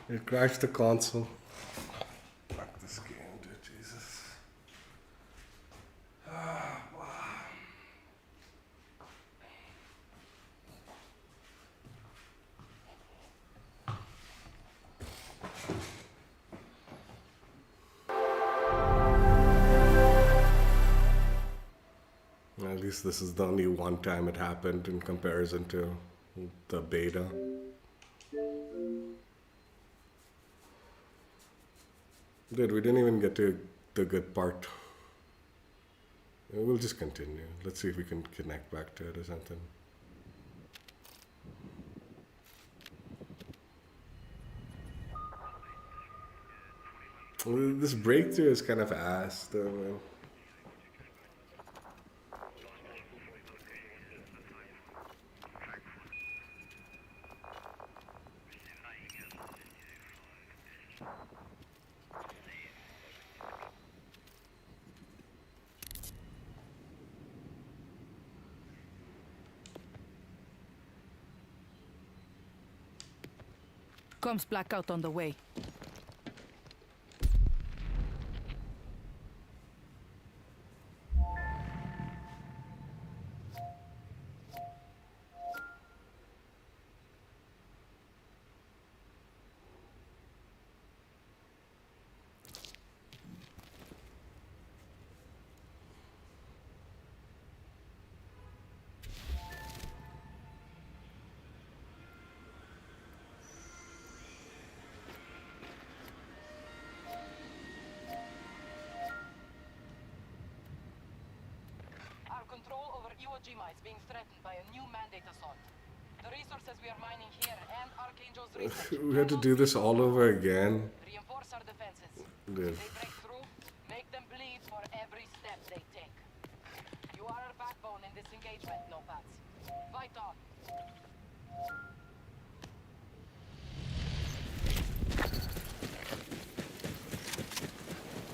Speaker 1: It crashed the console. Fuck this game, dude. Jesus. At least this is the only one time it happened in comparison to the beta. Dude, we didn't even get to the good part. We'll just continue. Let's see if we can connect back to it or something. This breakthrough is kind of ass, though, man.
Speaker 4: Comms blackout on the way.
Speaker 5: Control over Iwo Jima is being threatened by a new mandate assault. The resources we are mining here and Archangel's research.
Speaker 1: We had to do this all over again.
Speaker 5: Reinforce our defenses.
Speaker 1: Dude.
Speaker 5: They break through, make them bleed for every step they take. You are our backbone in this engagement, Nopads. Fight on.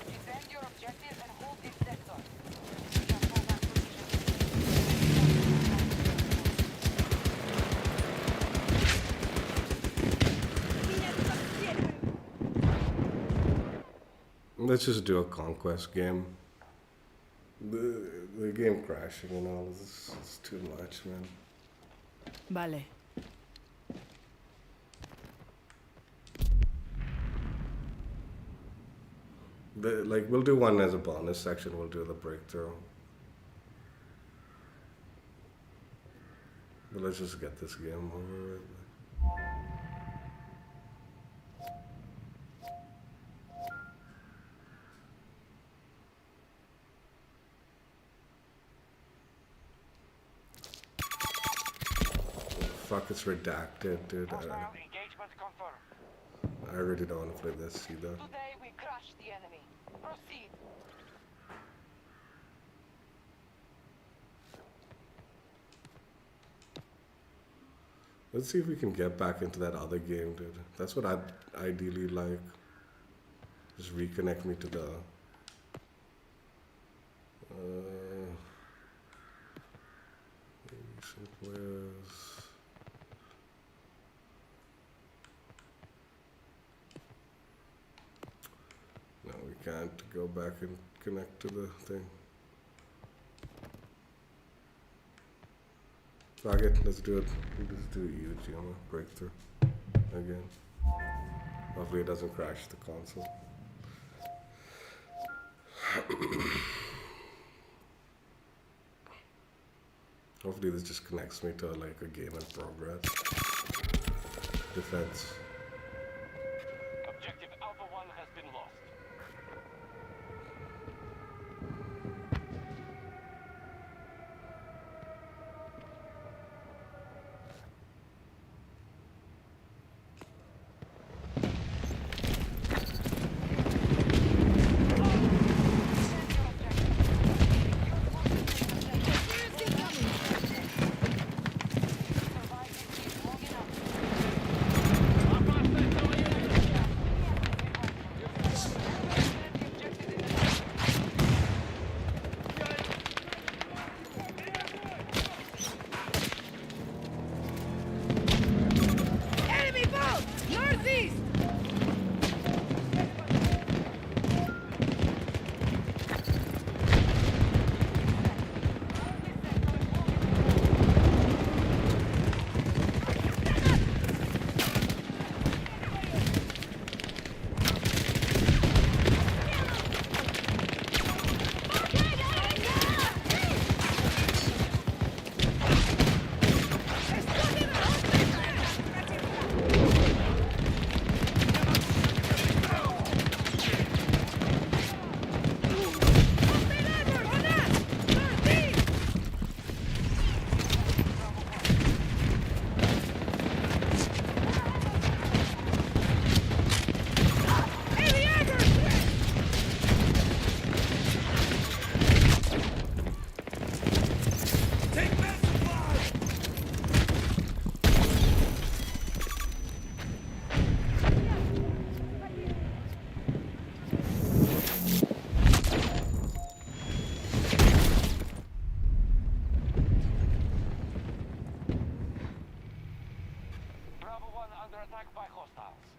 Speaker 5: Defend your objective and hold this sector.
Speaker 1: Let's just do a conquest game. The game crashing and all this is too much, man.
Speaker 4: Vale.
Speaker 1: Like, we'll do one as a bonus section. We'll do the breakthrough. But let's just get this game over with. Fuck, it's redacted, dude.
Speaker 6: Engagement confirmed.
Speaker 1: I really don't want to play this either.
Speaker 5: Today we crush the enemy. Proceed.
Speaker 1: Let's see if we can get back into that other game, dude. That's what I'd ideally like. Just reconnect me to the... recent players. No, we can't go back and connect to the thing. Fuck it, let's do it. We'll just do GEW breakthrough again. Hopefully it doesn't crash the console. Hopefully this just connects me to like a game in progress. Defense.
Speaker 6: Objective Alpha 1 has been lost. hostiles.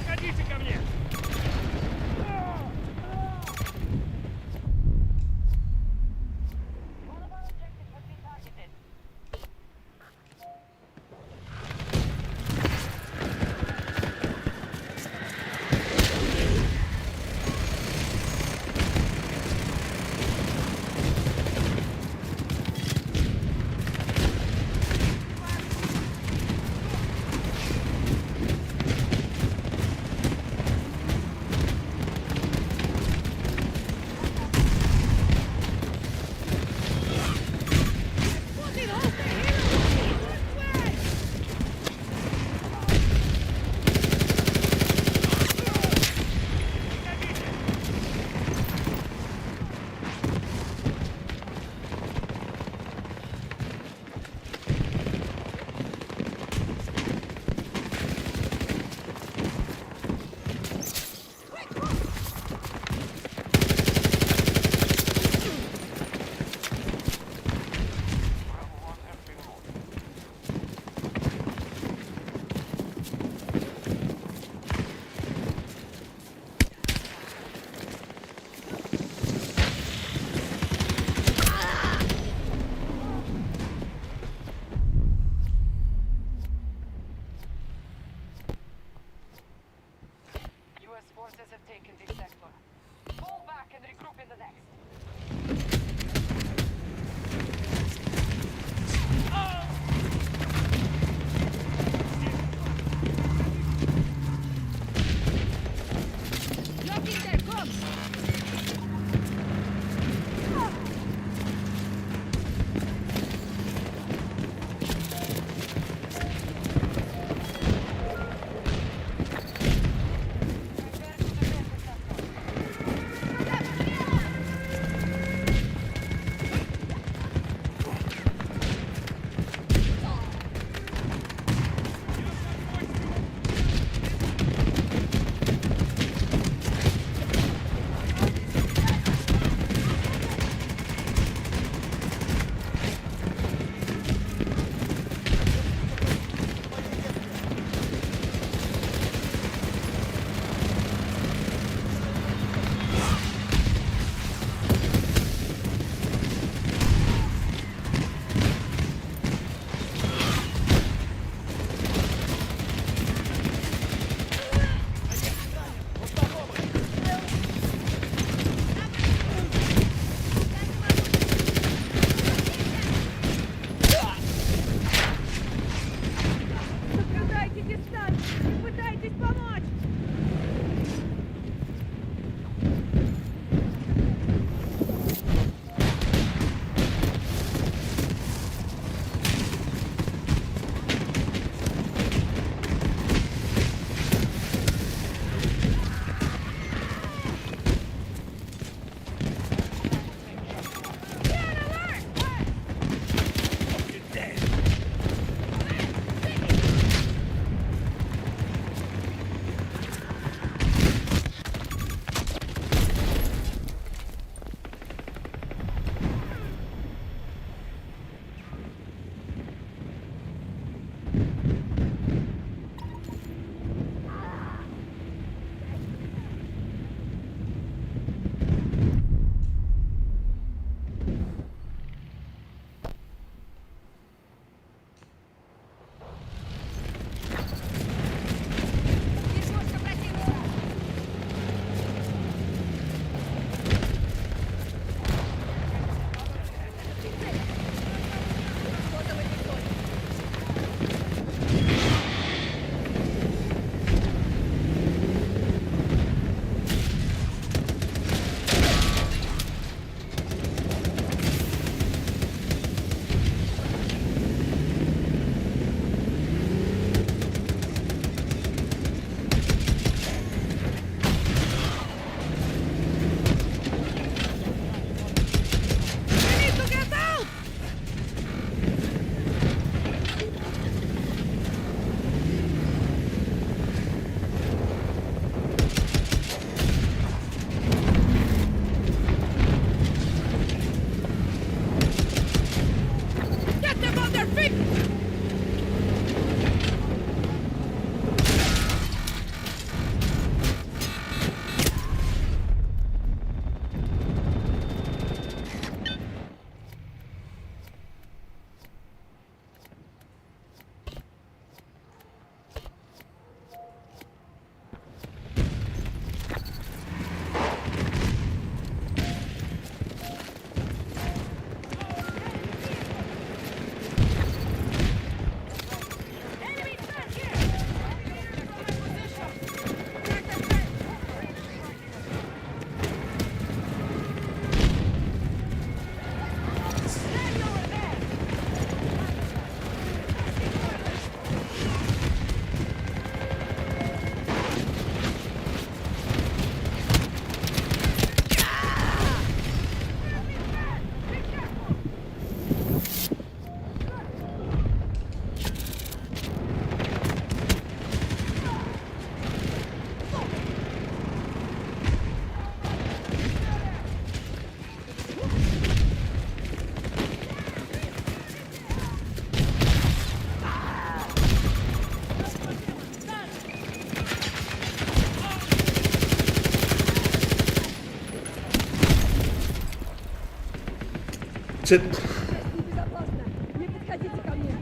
Speaker 2: Подходите ко мне!
Speaker 5: One of our objectives has been
Speaker 1: Shit.
Speaker 3: Безопасно. Не подходите ко мне.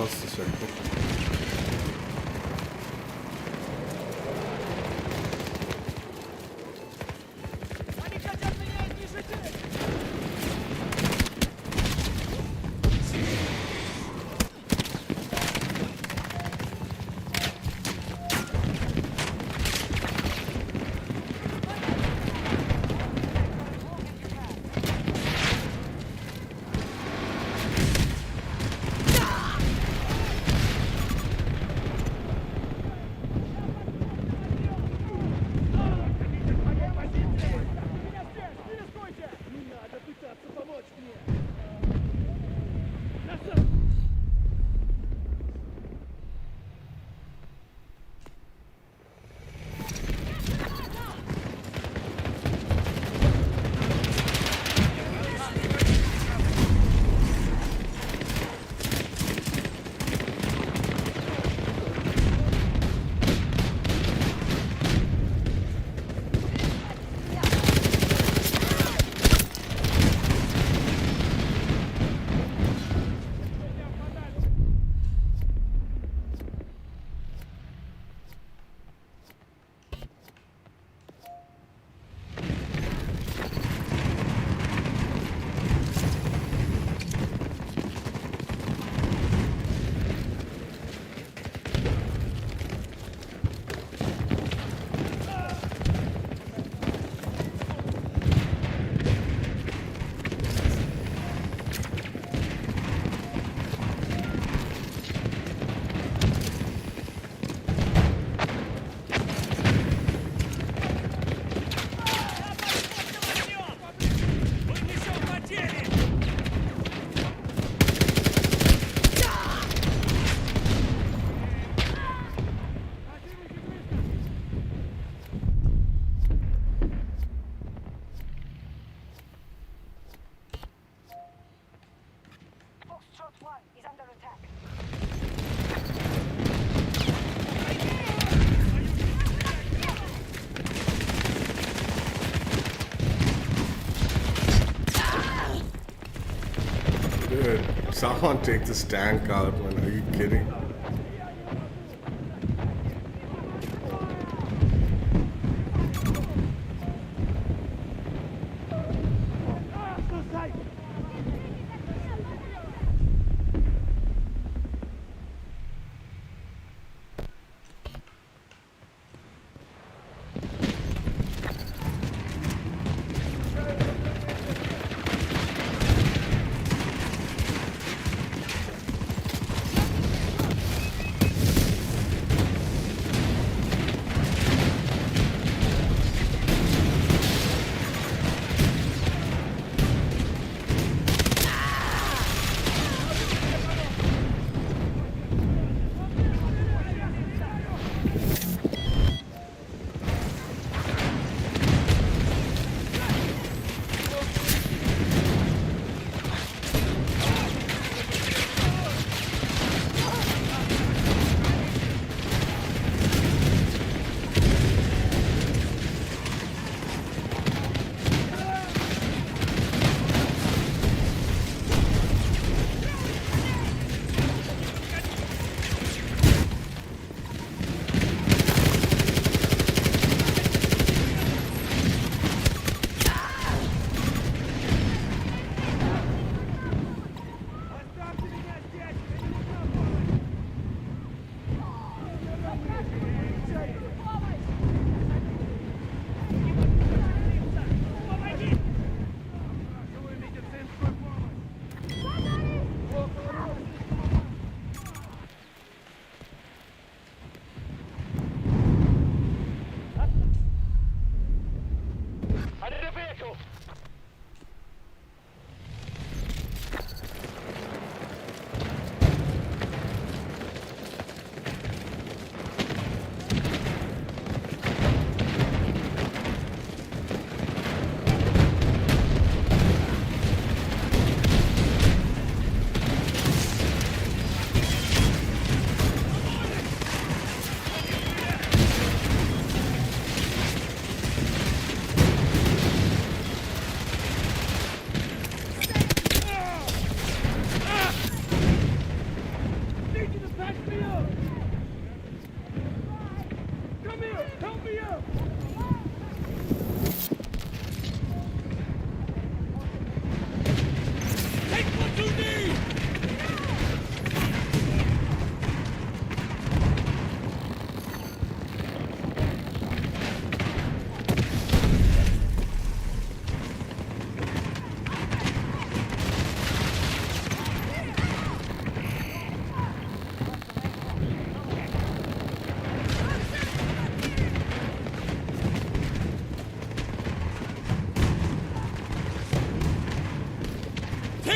Speaker 1: across the circle.
Speaker 5: Foxtrot 1 is under attack.
Speaker 1: Dude, someone take this tank out, man. Are you kidding?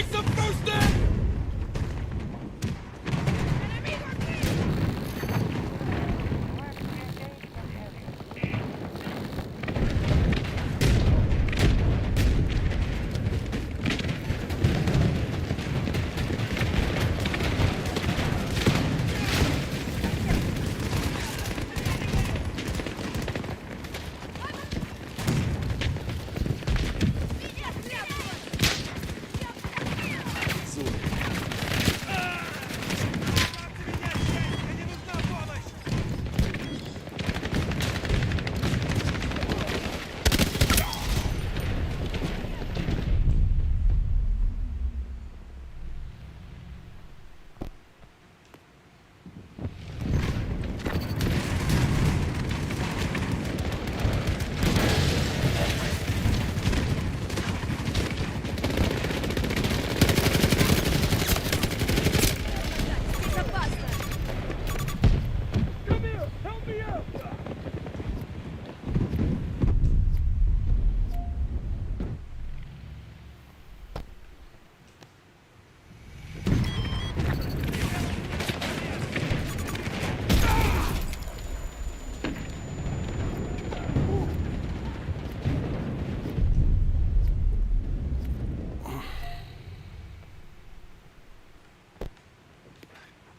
Speaker 2: need some first aid!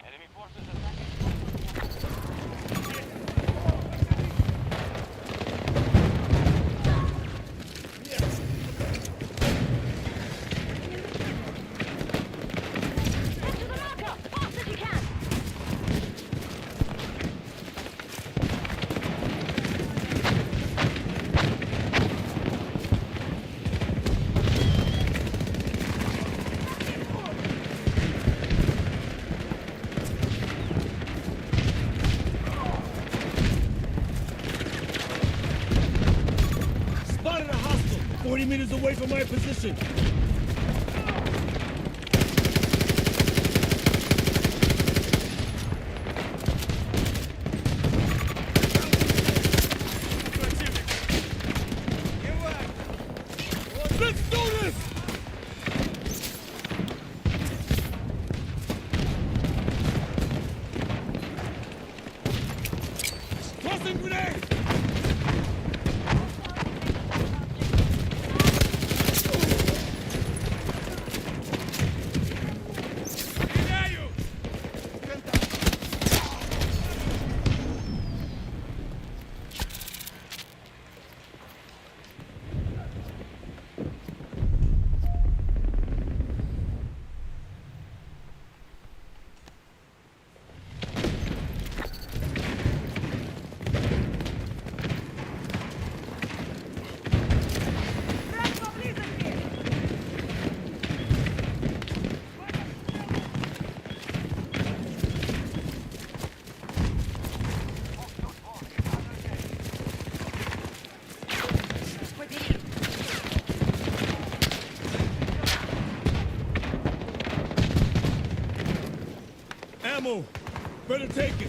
Speaker 6: Enemy forces attacking.
Speaker 2: Spotted a hostile 40 meters away from my position. Let's do this! Tossing grenade! Ammo! Better take it!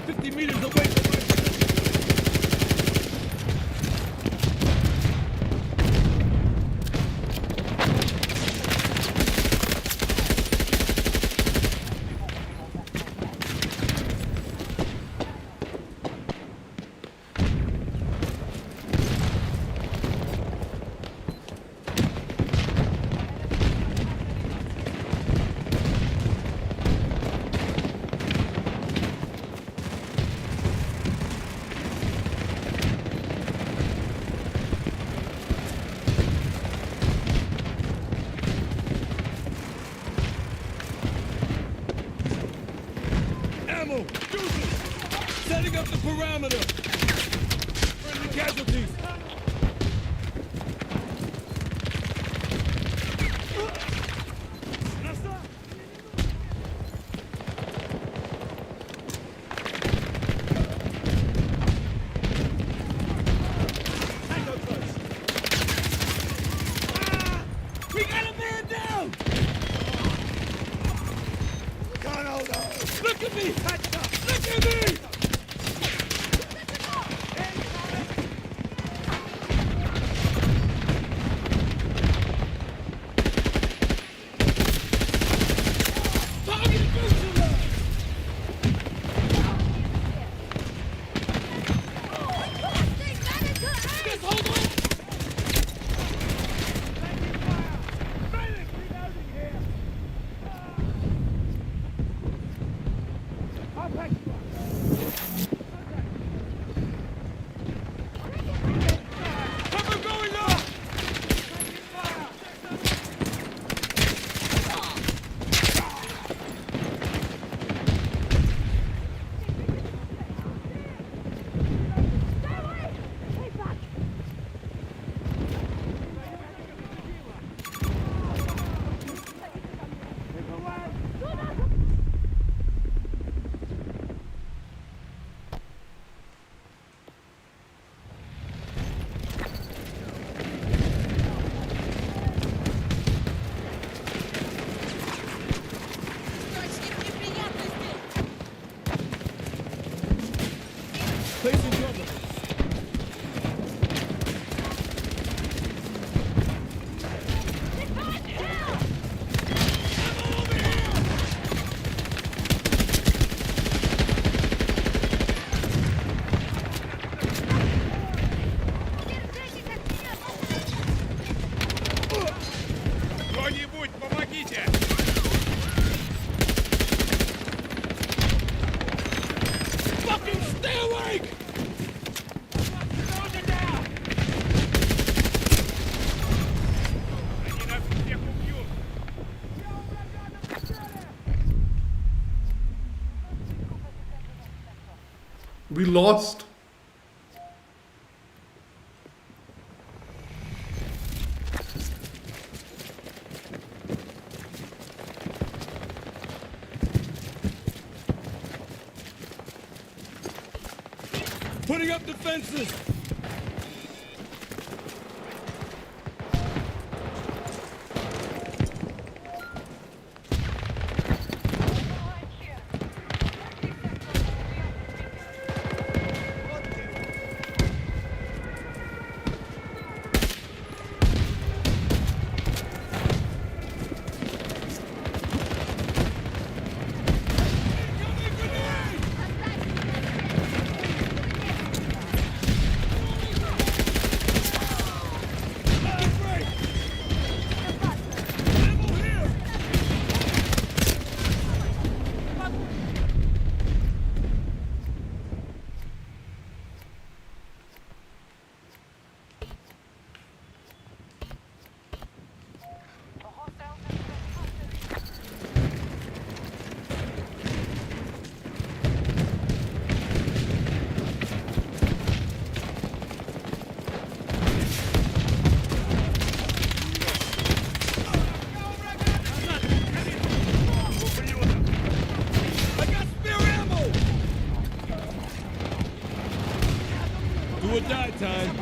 Speaker 2: 50 meters away from my ammo! Do this! Setting up the parameter! Friendly casualties! We got a man down! Look at me! Look at me!
Speaker 1: We lost.
Speaker 2: Putting up defenses! Do or die time.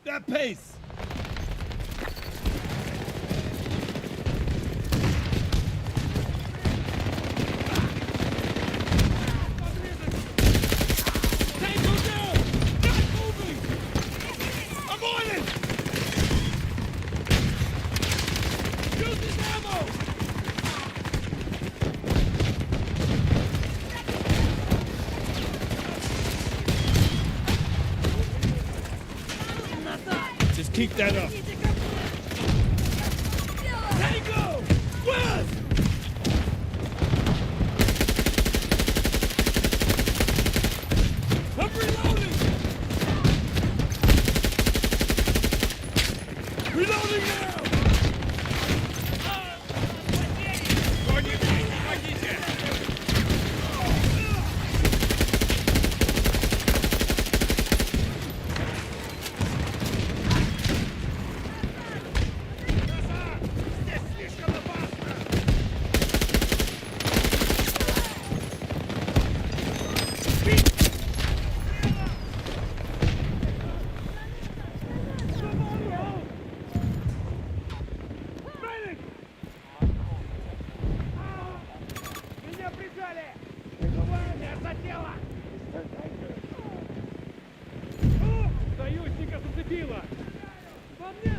Speaker 2: That pace! Tango down! Not moving! I'm on it! Use this ammo! Just keep that up. Tango! West! I'm reloading! Reloading now! Союзника зацепило! Во мне!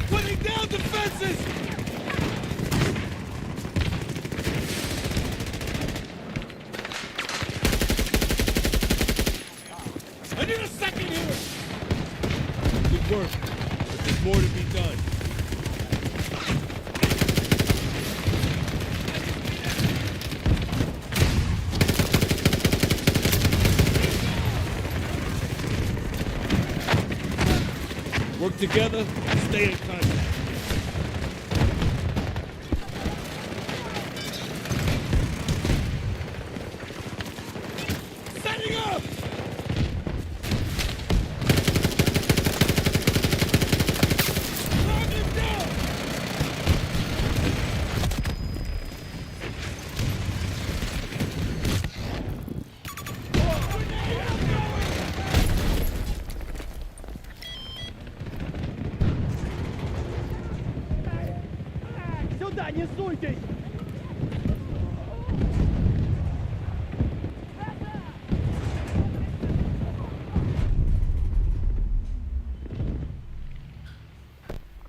Speaker 2: Putting down defenses! I need a second here! Good work, but there's more to be done. Work together, stay in contact. Setting up! Knock him down! не суйтесь!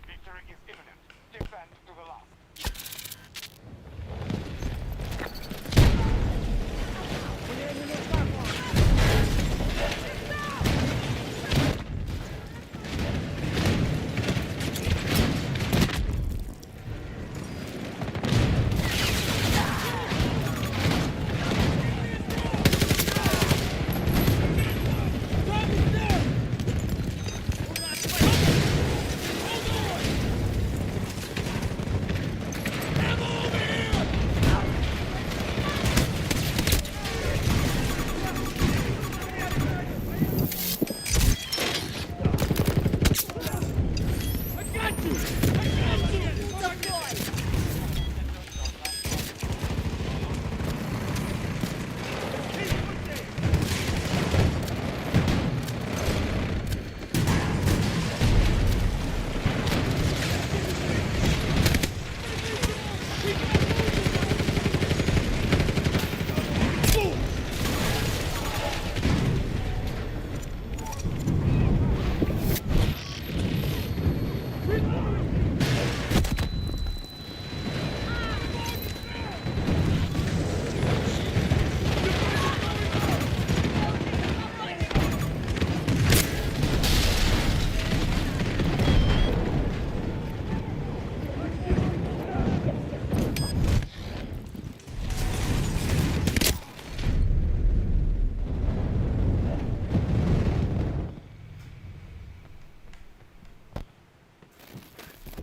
Speaker 6: Victory is imminent. Defend to the last.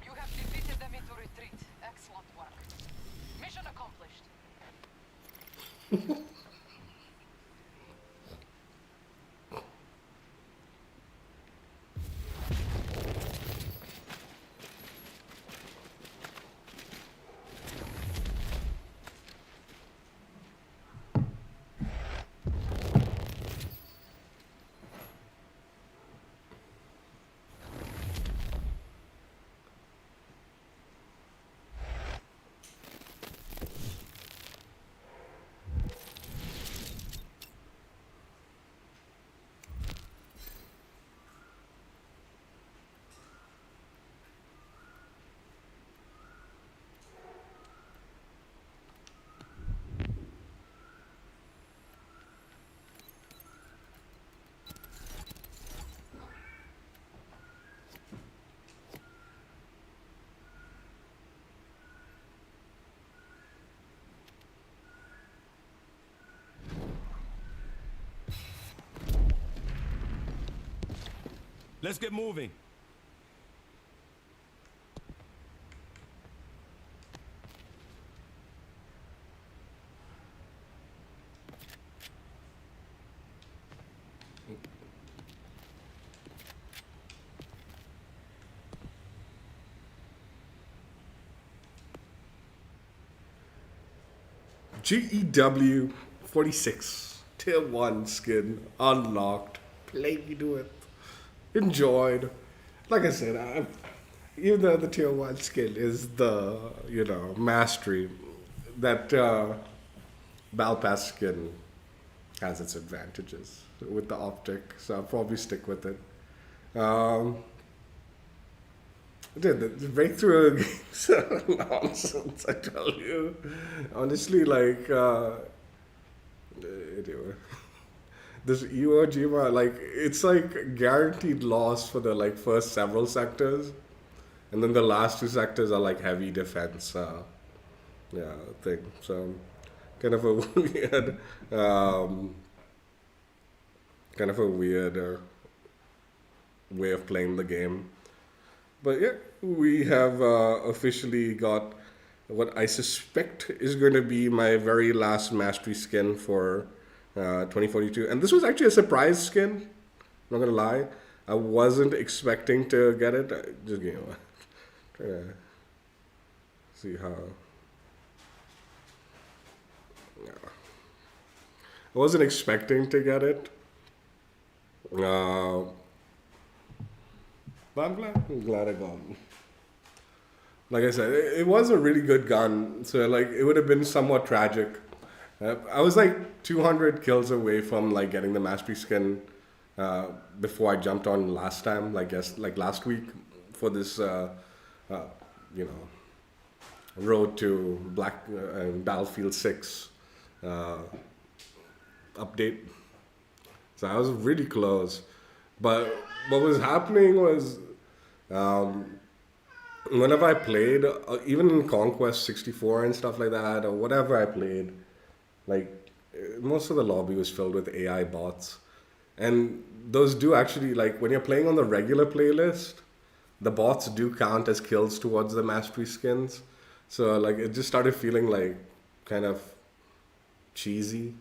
Speaker 5: You have defeated them into retreat. Excellent work. Mission accomplished.
Speaker 2: Let's get moving.
Speaker 1: GEW-46 Tier 1 skin unlocked. Played with. Enjoyed. Like I said, even though the Tier 1 skin is the, mastery, that Battle Pass skin has its advantages with the optic, so I'll probably stick with it. Dude, the breakthrough games are nonsense, I tell you. Honestly, like, anyway. This Iwo Jima, like, it's like guaranteed loss for the like first several sectors, and then the last two sectors are like heavy defense, thing. So, kind of a weird, way of playing the game. But yeah, we have officially got what I suspect is going to be my very last mastery skin for 2042. And this was actually a surprise skin, not going to lie. I wasn't expecting to get it. Just, trying to see how. Yeah. I wasn't expecting to get it. But I'm glad I got it. like I said, it was a really good gun. So like it would have been somewhat tragic. I was like 200 kills away from like getting the mastery skin before I jumped on last time, like last week for this, you know, road to Battlefield 6 update. So I was really close. But what was happening was whenever I played, even in Conquest 64 and stuff like that, or whatever I played, like most of the lobby was filled with AI bots. And those do actually, like when you're playing on the regular playlist, the bots do count as kills towards the mastery skins. So like it just started feeling like kind of cheesy.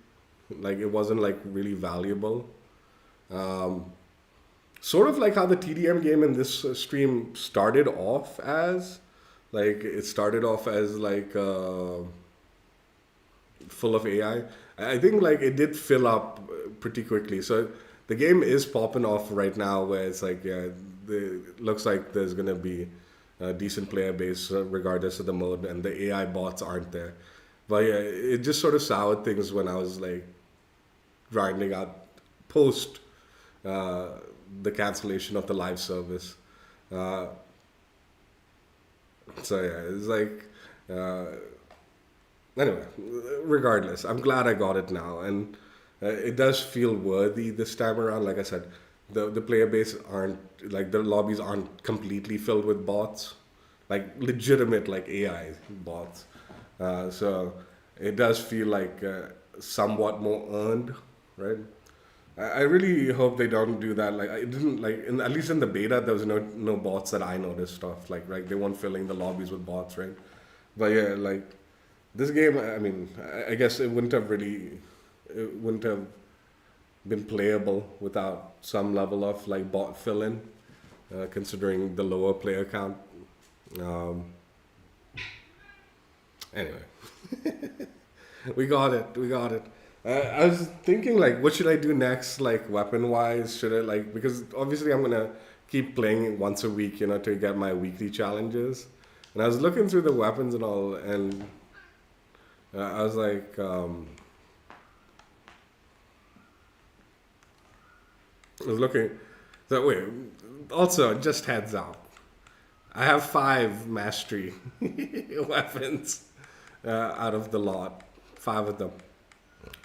Speaker 1: Like it wasn't like really valuable. Sort of like how the TDM game in this stream started off as. Like it started off as like full of AI. I think like it did fill up pretty quickly. So the game is popping off right now where it's like, yeah, it looks like there's going to be a decent player base regardless of the mode, and the AI bots aren't there. But yeah, it just sort of soured things when I was like grinding out post the cancellation of the live service. So yeah, it's like anyway, regardless, I'm glad I got it now, and it does feel worthy this time around. Like I said, the player base aren't like the lobbies aren't completely filled with bots, like legitimate like AI bots. So it does feel like somewhat more earned, right? I really hope they don't do that. Like I didn't like at least in the beta there was no bots that I noticed of. Like they weren't filling the lobbies with bots, right? But yeah, like this game, I mean, I guess it wouldn't have been playable without some level of like bot fill-in, considering the lower player count. Anyway, we got it. I was thinking like, what should I do next, like weapon-wise? Should I like, because obviously I'm gonna keep playing it once a week, you know, to get my weekly challenges. And I was looking through the weapons and all, and I was like, I was looking. So wait, also just heads up, I have 5 mastery weapons out of the lot, 5 of them.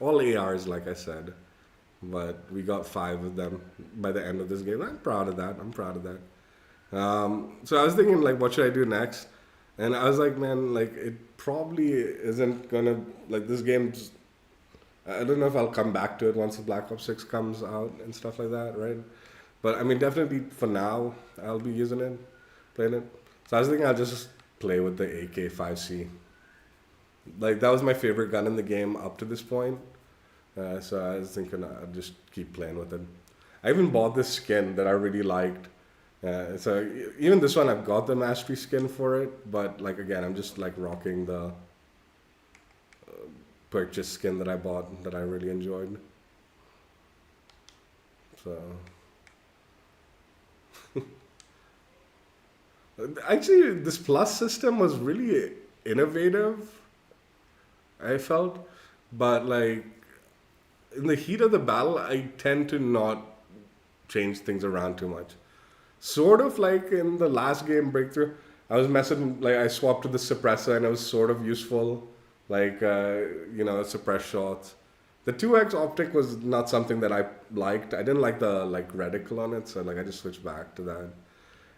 Speaker 1: All ARs, like I said, but we got 5 of them by the end of this game. I'm proud of that. So I was thinking, like, what should I do next? And I was like, man, like, it probably isn't gonna, like, this game's, I don't know if I'll come back to it once the Black Ops 6 comes out and stuff like that, right? But, I mean, definitely for now, I'll be using it, playing it. So I was thinking I'll just play with the AK-5C. Like, that was my favorite gun in the game up to this point. So I was thinking I'd just keep playing with it. I even bought this skin that I really liked. So even this one, I've got the mastery skin for it. But, like, again, I'm just, like, rocking the purchase skin that I bought that I really enjoyed. So... Actually, this plus system was really innovative, I felt, but like in the heat of the battle, I tend to not change things around too much. Sort of like in the last game Breakthrough, I was messing, like I swapped to the suppressor and it was sort of useful, like, you know, suppress shots. The 2x optic was not something that I liked. I didn't like the like reticle on it, so like I just switched back to that.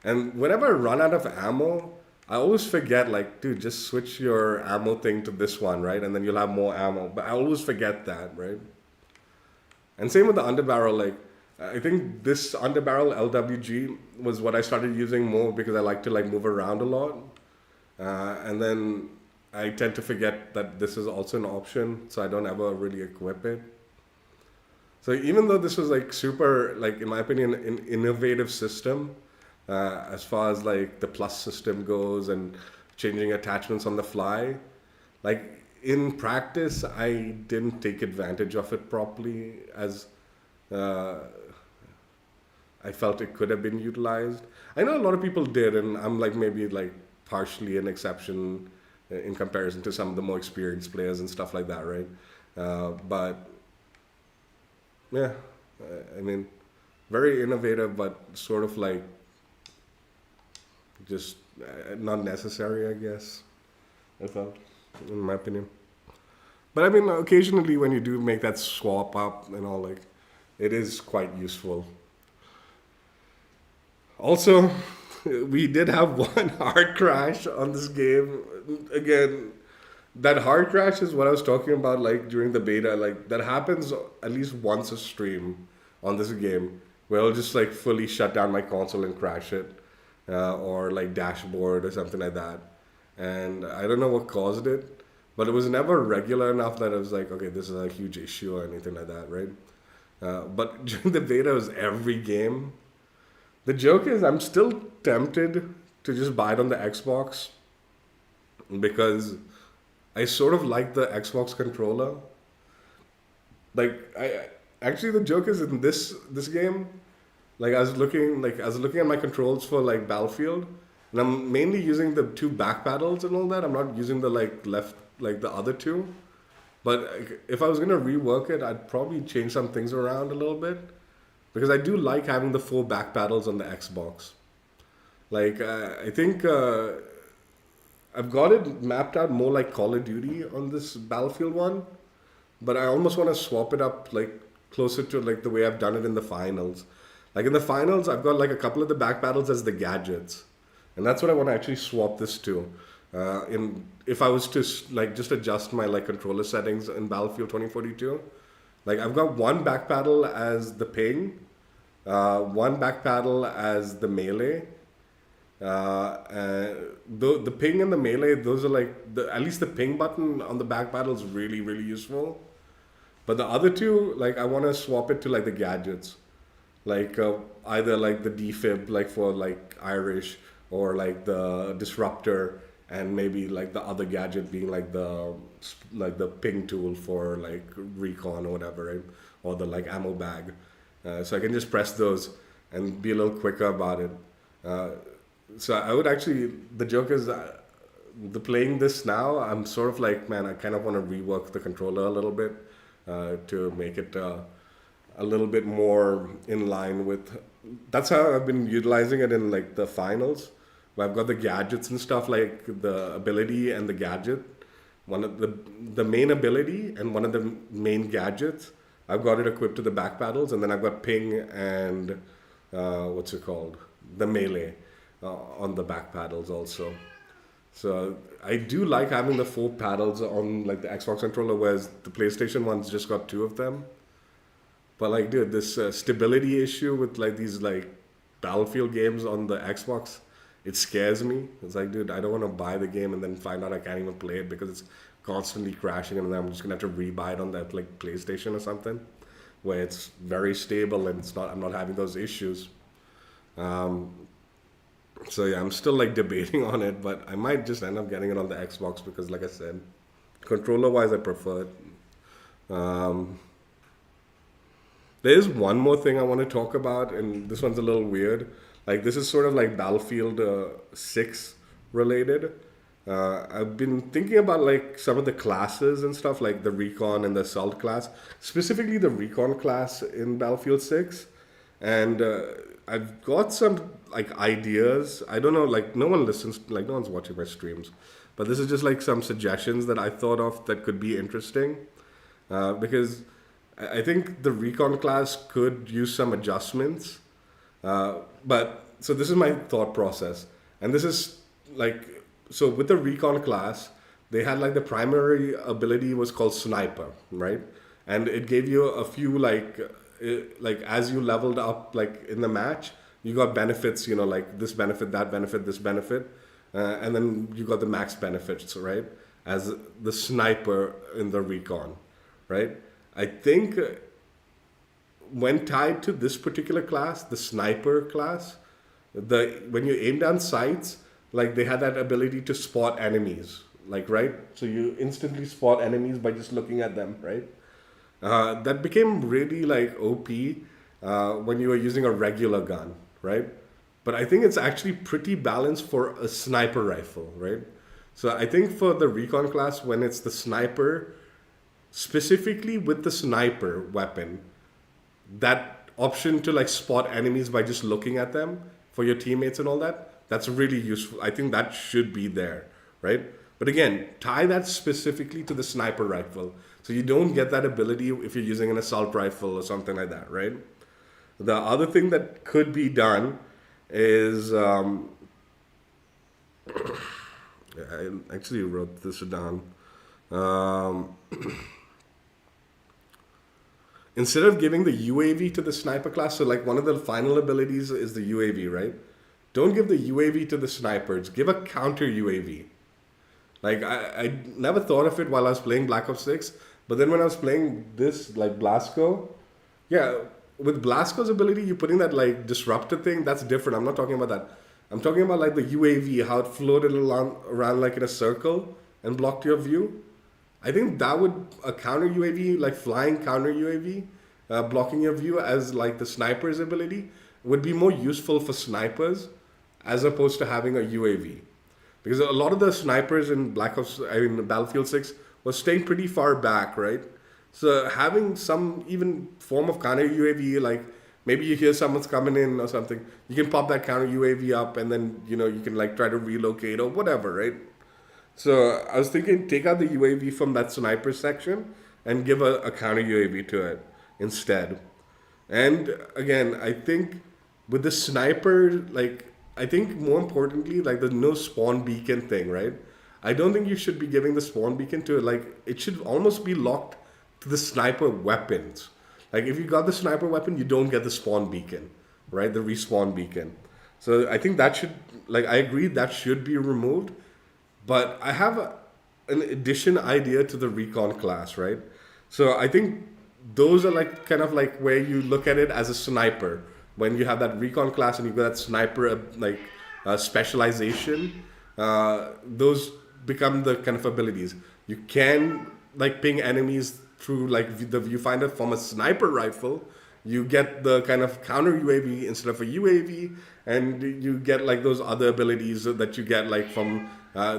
Speaker 1: And whenever I run out of ammo, I always forget, like, dude, just switch your ammo thing to this one, right? And then you'll have more ammo. But I always forget that, right? And same with the underbarrel. Like, I think this underbarrel LWG was what I started using more because I like to, like, move around a lot. And then I tend to forget that this is also an option, so I don't ever really equip it. So even though this was, like, super, like, in my opinion, an innovative system, as far as like the plus system goes and changing attachments on the fly, like in practice, I didn't take advantage of it properly as I felt it could have been utilized. I know a lot of people did, and I'm like maybe like partially an exception in comparison to some of the more experienced players and stuff like that, right? But yeah, I mean, very innovative, but sort of like just not necessary, I guess. I felt, in my opinion. But I mean, occasionally when you do make that swap up and all, like, it is quite useful. Also, we did have one hard crash on this game. Again, that hard crash is what I was talking about, like, during the beta. Like, that happens at least once a stream on this game, where I'll just, like, fully shut down my console and crash it. Or, like, dashboard or something like that. And I don't know what caused it, but it was never regular enough that I was like, okay, this is a huge issue or anything like that, right? But during the beta, it was every game. The joke is, I'm still tempted to just buy it on the Xbox because I sort of like the Xbox controller. Like, the joke is in this game, like I was looking at my controls for like Battlefield, and I'm mainly using the two back paddles and all that. I'm not using the like left, like the other two. But if I was gonna rework it, I'd probably change some things around a little bit, because I do like having the 4 back paddles on the Xbox. Like I think I've got it mapped out more like Call of Duty on this Battlefield one, but I almost want to swap it up like closer to like the way I've done it in the finals. Like in the finals, I've got like a couple of the back paddles as the gadgets, and that's what I want to actually swap this to. If I was to like just adjust my like controller settings in Battlefield 2042, like I've got one back paddle as the ping, one back paddle as the melee. The ping and the melee, those are like at least the ping button on the back paddle is really really useful. But the other two, like I want to swap it to like the gadgets, like either like the defib like for like Irish, or like the disruptor, and maybe like the other gadget being like the ping tool for like recon or whatever, right? Or the like ammo bag, so I can just press those and be a little quicker about it. So I would actually, the joke is the playing this now, I'm sort of like, man, I kind of want to rework the controller a little bit to make it a little bit more in line with, that's how I've been utilizing it in like the finals, where I've got the gadgets and stuff, like the ability and the gadget. One of the main ability and one of the main gadgets, I've got it equipped to the back paddles, and then I've got ping and what's it called? The melee on the back paddles also. So I do like having the 4 paddles on like the Xbox controller, whereas the PlayStation one's just got 2 of them. But like, dude, this stability issue with like these like Battlefield games on the Xbox, it scares me. It's like, dude, I don't want to buy the game and then find out I can't even play it because it's constantly crashing, and then I'm just gonna have to rebuy it on that like PlayStation or something, where it's very stable and I'm not having those issues. So yeah, I'm still like debating on it, but I might just end up getting it on the Xbox because, like I said, controller-wise, I prefer it. There is one more thing I want to talk about, and this one's a little weird. Like, this is sort of like Battlefield 6 related. I've been thinking about like some of the classes and stuff, like the Recon and the Assault class, specifically the Recon class in Battlefield 6. And I've got some like ideas. I don't know, like no one's watching my streams, but this is just like some suggestions that I thought of that could be interesting, because I think the Recon class could use some adjustments. But so this is my thought process, and this is like, so with the Recon class, they had like the primary ability was called Sniper, right? And it gave you a few like as you leveled up like in the match, you got benefits, you know, like this benefit, that benefit, this benefit, and then you got the max benefits, right? As the Sniper in the Recon, right? I think when tied to this particular class, the Sniper class, when you aim down sights, like they had that ability to spot enemies, like, right? So you instantly spot enemies by just looking at them, right? That became really like OP when you were using a regular gun, right? but I think it's actually pretty balanced for a sniper rifle, right? So I think for the recon class, when it's the sniper, specifically with the sniper weapon, that option to like spot enemies by just looking at them for your teammates and all that, that's really useful. I think that should be there, right? But again, tie that specifically to the sniper rifle. So you don't get that ability if you're using an assault rifle or something like that, right? The other thing that could be done is, I actually wrote this down. Um, Instead of giving the UAV to the sniper class, so like one of the final abilities is the UAV, right? Don't give the UAV to the snipers. Give a counter UAV. Like I never thought of it while I was playing Black Ops 6, but then when I was playing this, like Blasco, yeah, with Blasco's ability, you're putting that like disruptor thing, that's different. I'm not talking about that. I'm talking about like the UAV, how it floated around like in a circle and blocked your view. I think that would, a counter UAV, like flying counter UAV, blocking your view as like the sniper's ability, would be more useful for snipers as opposed to having a UAV. Because a lot of the snipers in Battlefield 6 was staying pretty far back, right? So having some even form of counter UAV, like maybe you hear someone's coming in or something, you can pop that counter UAV up and then, you know, you can like try to relocate or whatever, right? So I was thinking, take out the UAV from that sniper section and give a counter UAV to it instead. And again, I think with the sniper, like, I think more importantly, like the no spawn beacon thing, right? I don't think you should be giving the spawn beacon to it. Like, it should almost be locked to the sniper weapons. Like, if you got the sniper weapon, you don't get the spawn beacon, right? The respawn beacon. So I think that should, like, I agree that should be removed. But I have an addition idea to the recon class, right? So I think those are like kind of like where you look at it as a sniper. When you have that recon class and you've got that sniper specialization, those become the kind of abilities. You can like ping enemies through like the viewfinder from a sniper rifle. You get the kind of counter UAV instead of a UAV, and you get like those other abilities that you get like from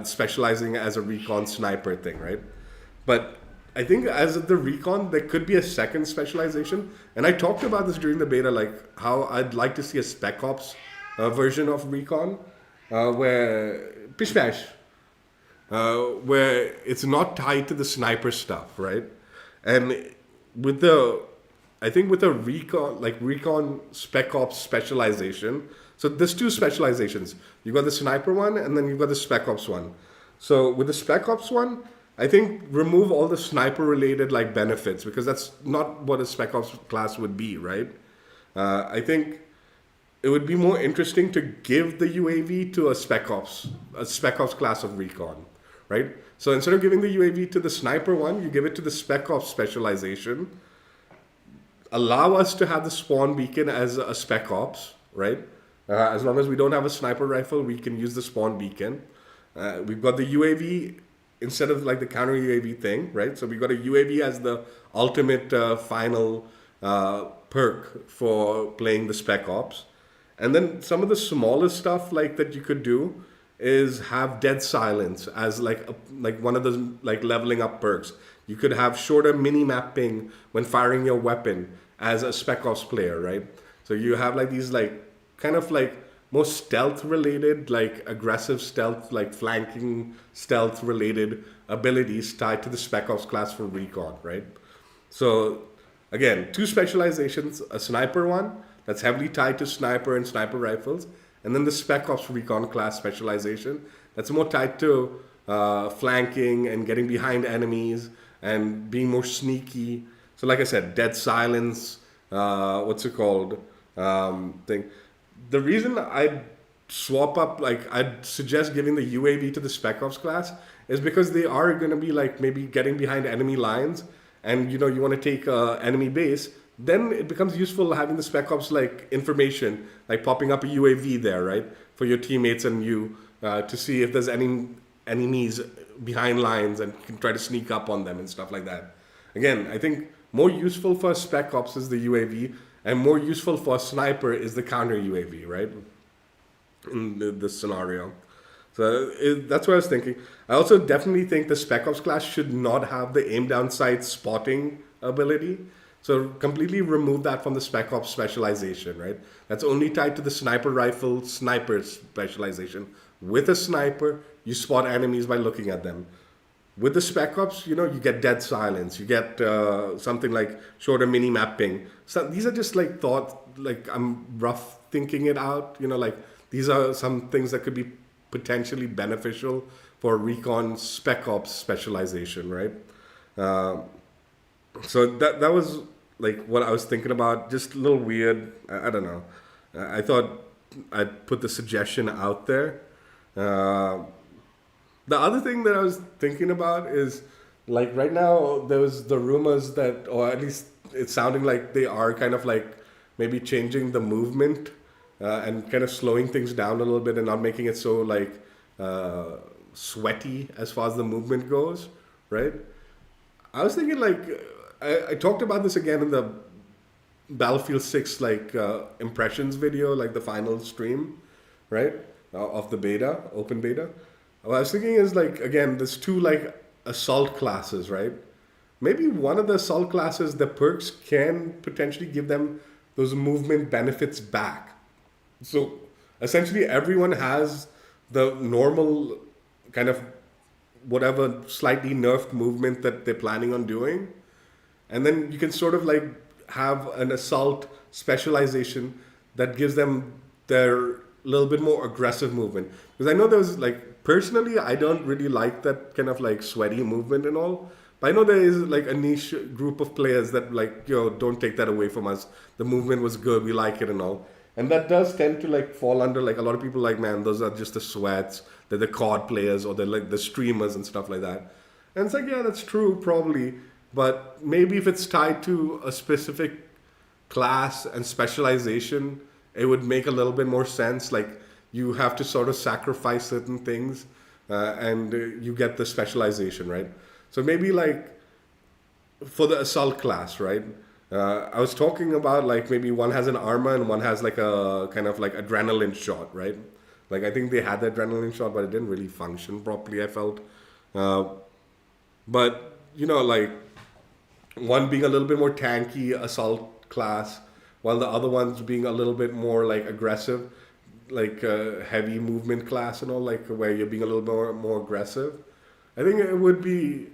Speaker 1: specializing as a recon sniper thing, right? But I think as the recon, there could be a second specialization. And I talked about this during the beta, like how I'd like to see a Spec Ops version of recon where pish pash, where it's not tied to the sniper stuff, right? And with the, I think with a recon Spec Ops specialization, so there's two specializations. You've got the sniper one and then you've got the Spec Ops one. So with the Spec Ops one, I think remove all the sniper related like benefits, because that's not what a Spec Ops class would be, right? I think it would be more interesting to give the UAV to a Spec Ops class of recon, right? So instead of giving the UAV to the sniper one, you give it to the Spec Ops specialization. Allow us to have the spawn beacon as a Spec Ops, right? As long as we don't have a sniper rifle, we can use the spawn beacon. We've got the UAV instead of like the counter UAV thing, right? So we've got a UAV as the ultimate final perk for playing the Spec Ops. And then some of the smaller stuff like that you could do is have dead silence as like one of the like leveling up perks. You could have shorter mini mapping when firing your weapon as a Spec Ops player, right? So you have like these like kind of like more stealth related, like aggressive stealth, like flanking stealth related abilities tied to the Spec Ops class for recon, right? So again, two specializations, a sniper one that's heavily tied to sniper and sniper rifles, and then the Spec Ops recon class specialization that's more tied to flanking and getting behind enemies and being more sneaky. So like I said, dead silence, thing. The reason I'd swap up, like I'd suggest giving the UAV to the Spec Ops class is because they are going to be like maybe getting behind enemy lines, and you know you want to take enemy base. Then it becomes useful having the Spec Ops like information, like popping up a UAV there, right, for your teammates and you to see if there's any enemies behind lines and you can try to sneak up on them and stuff like that. Again, I think more useful for Spec Ops is the UAV, and more useful for a sniper is the counter UAV, right? in this scenario. So that's what I was thinking. I also definitely think the Spec Ops class should not have the aim down sight spotting ability. So completely remove that from the Spec Ops specialization, right? That's only tied to the sniper rifle sniper specialization. With a sniper, you spot enemies by looking at them. With the Spec Ops, you get dead silence. You get something like shorter mini mapping. So these are just like like I'm rough thinking it out. Like these are some things that could be potentially beneficial for recon Spec Ops specialization, right? So that was like what I was thinking about. Just a little weird. I don't know. I thought I'd put the suggestion out there. The other thing that I was thinking about is like right now there was the rumors that, or at least it's sounding like they are kind of like maybe changing the movement and kind of slowing things down a little bit and not making it so like sweaty as far as the movement goes, right? I was thinking like I talked about this again in the Battlefield 6 like impressions video, like the final stream, right? Of the beta, open beta. What I was thinking is like, again, there's two like assault classes, right? Maybe one of the assault classes, the perks can potentially give them those movement benefits back. So essentially everyone has the normal kind of whatever slightly nerfed movement that they're planning on doing. And then you can sort of like have an assault specialization that gives them their little bit more aggressive movement. Because I know there's like, personally, I don't really like that kind of like sweaty movement and all. But I know there is like a niche group of players that like, don't take that away from us. The movement was good, we like it and all. And that does tend to like fall under like a lot of people like, man, those are just the sweats. They're the COD players or they're like the streamers and stuff like that. And it's like, yeah, that's true, probably. But maybe if it's tied to a specific class and specialization, it would make a little bit more sense. Like you have to sort of sacrifice certain things and you get the specialization, right? So maybe like for the assault class, right? I was talking about like maybe one has an armor and one has like a kind of like adrenaline shot, right? Like I think they had the adrenaline shot, but it didn't really function properly, I felt. But, like one being a little bit more tanky assault class, while the other ones being a little bit more like aggressive, like heavy movement class and all, like where you're being a little more aggressive. I think it would be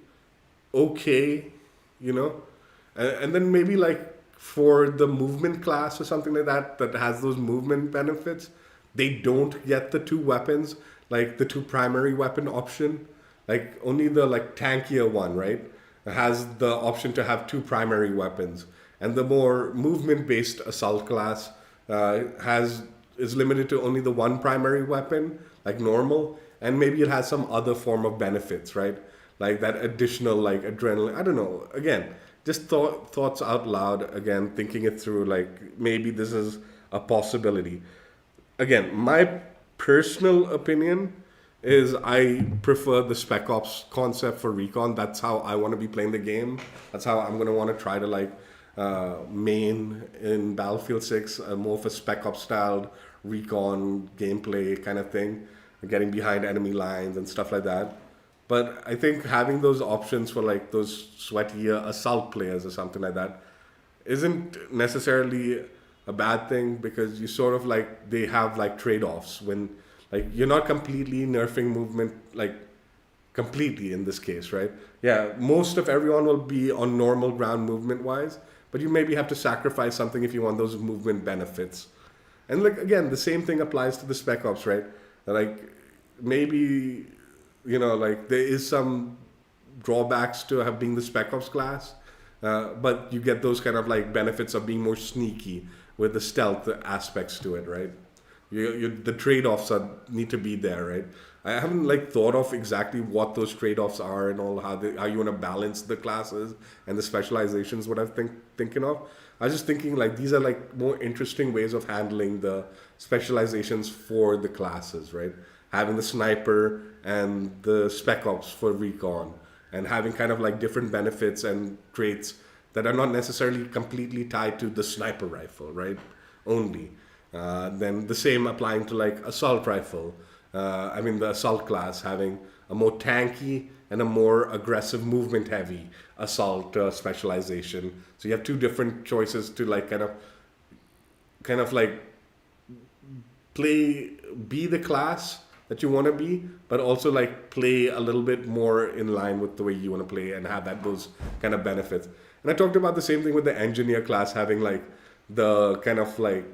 Speaker 1: okay, and then maybe like for the movement class or something like that has those movement benefits, they don't get the two weapons, like the two primary weapon option, like only the like tankier one, right, has the option to have two primary weapons, and the more movement based assault class is limited to only the one primary weapon, like normal, and maybe it has some other form of benefits, right? Like that additional like adrenaline. I don't know. Again, just thoughts out loud. Again, thinking it through. Like maybe this is a possibility. Again, my personal opinion is I prefer the Spec Ops concept for Recon. That's how I want to be playing the game. That's how I'm going to want to try to like main in Battlefield 6, more of a Spec Ops styled Recon gameplay kind of thing, getting behind enemy lines and stuff like that. But I think having those options for like those sweatier assault players or something like that isn't necessarily a bad thing, because you sort of like, they have like trade-offs when like you're not completely nerfing movement, like completely in this case, right? Yeah, most of everyone will be on normal ground movement wise, but you maybe have to sacrifice something if you want those movement benefits. And like, again, the same thing applies to the Spec Ops, right? Like maybe, like there is some drawbacks to have being the Spec Ops class, but you get those kind of like benefits of being more sneaky with the stealth aspects to it, right? The trade-offs need to be there, right? I haven't like thought of exactly what those trade-offs are and all, how you want to balance the classes and the specializations. What I'm thinking of, I was just thinking like these are like more interesting ways of handling the specializations for the classes, right? Having the sniper and the Spec Ops for Recon, and having kind of like different benefits and traits that are not necessarily completely tied to the sniper rifle, right? Only. Then the same applying to like assault rifle. The assault class having a more tanky and a more aggressive movement heavy assault specialization. So you have two different choices to like kind of like play, be the class that you want to be, but also like play a little bit more in line with the way you want to play and have those kind of benefits. And I talked about the same thing with the engineer class having like the kind of like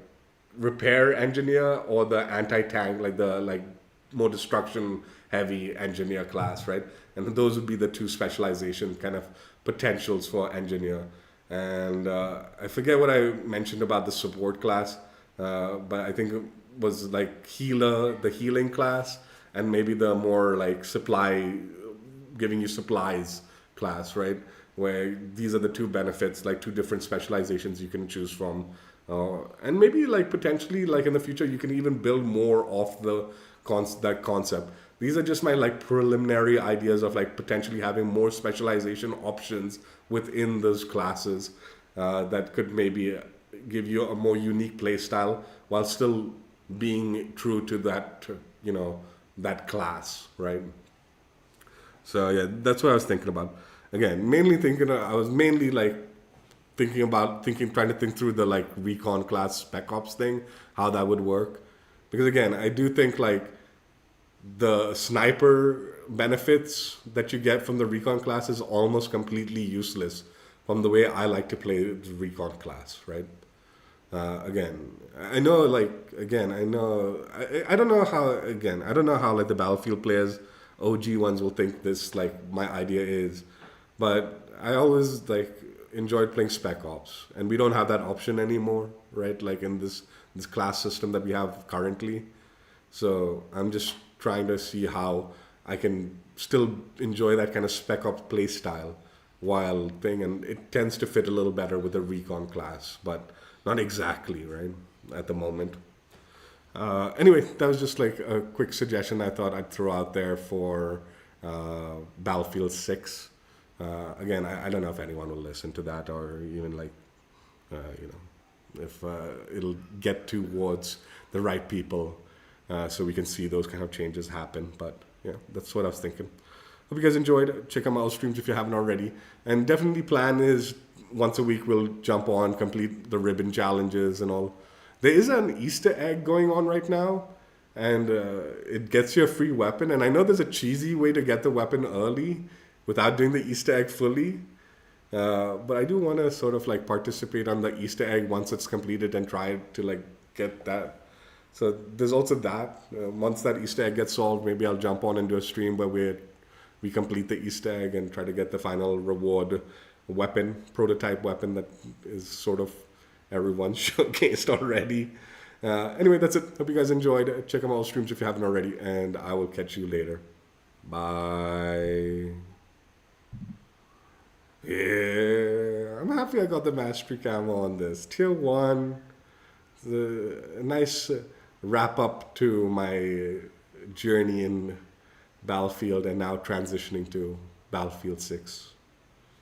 Speaker 1: repair engineer or the anti-tank, like the like more destruction heavy engineer class, right? And those would be the two specialization kind of potentials for engineer. And I forget what I mentioned about the support class, but I think it was like healer, the healing class, and maybe the more like supply, giving you supplies class, right? Where these are the two benefits, like two different specializations you can choose from. And maybe like potentially like in the future you can even build more of that concept. These are just my like preliminary ideas of like potentially having more specialization options within those classes that could maybe give you a more unique play style while still being true to that, that class, right? So yeah, that's what I was thinking about. Again, I was mainly like trying to think through the like recon class spec ops thing, how that would work. Because again, I do think like the sniper benefits that you get from the recon class is almost completely useless from the way I like to play the recon class, right? I know I don't know how like the Battlefield players, OG ones will think this like my idea is, but I always like enjoyed playing Spec Ops, and we don't have that option anymore, right? Like in this class system that we have currently. So I'm just trying to see how I can still enjoy that kind of Spec Ops play style while thing, and it tends to fit a little better with the Recon class, but not exactly, right, at the moment. Anyway, that was just like a quick suggestion I thought I'd throw out there for Battlefield 6. Again, I don't know if anyone will listen to that or even like, if it'll get towards the right people so we can see those kind of changes happen. But yeah, that's what I was thinking. Hope you guys enjoyed. Check out my other streams if you haven't already. And definitely plan is once a week we'll jump on, complete the ribbon challenges and all. There is an Easter egg going on right now, and it gets you a free weapon. And I know there's a cheesy way to get the weapon early without doing the Easter egg fully. But I do want to sort of like participate on the Easter egg once it's completed and try to like get that. So there's also that. Once that Easter egg gets solved, maybe I'll jump on and do a stream where we complete the Easter egg and try to get the final reward weapon, prototype weapon that is sort of everyone's showcased already. Anyway, that's it. Hope you guys enjoyed. Check out my all streams if you haven't already, and I will catch you later. Bye. Yeah, I'm happy I got the mastery camo on this. Tier 1, a nice wrap up to my journey in Battlefield and now transitioning to Battlefield 6.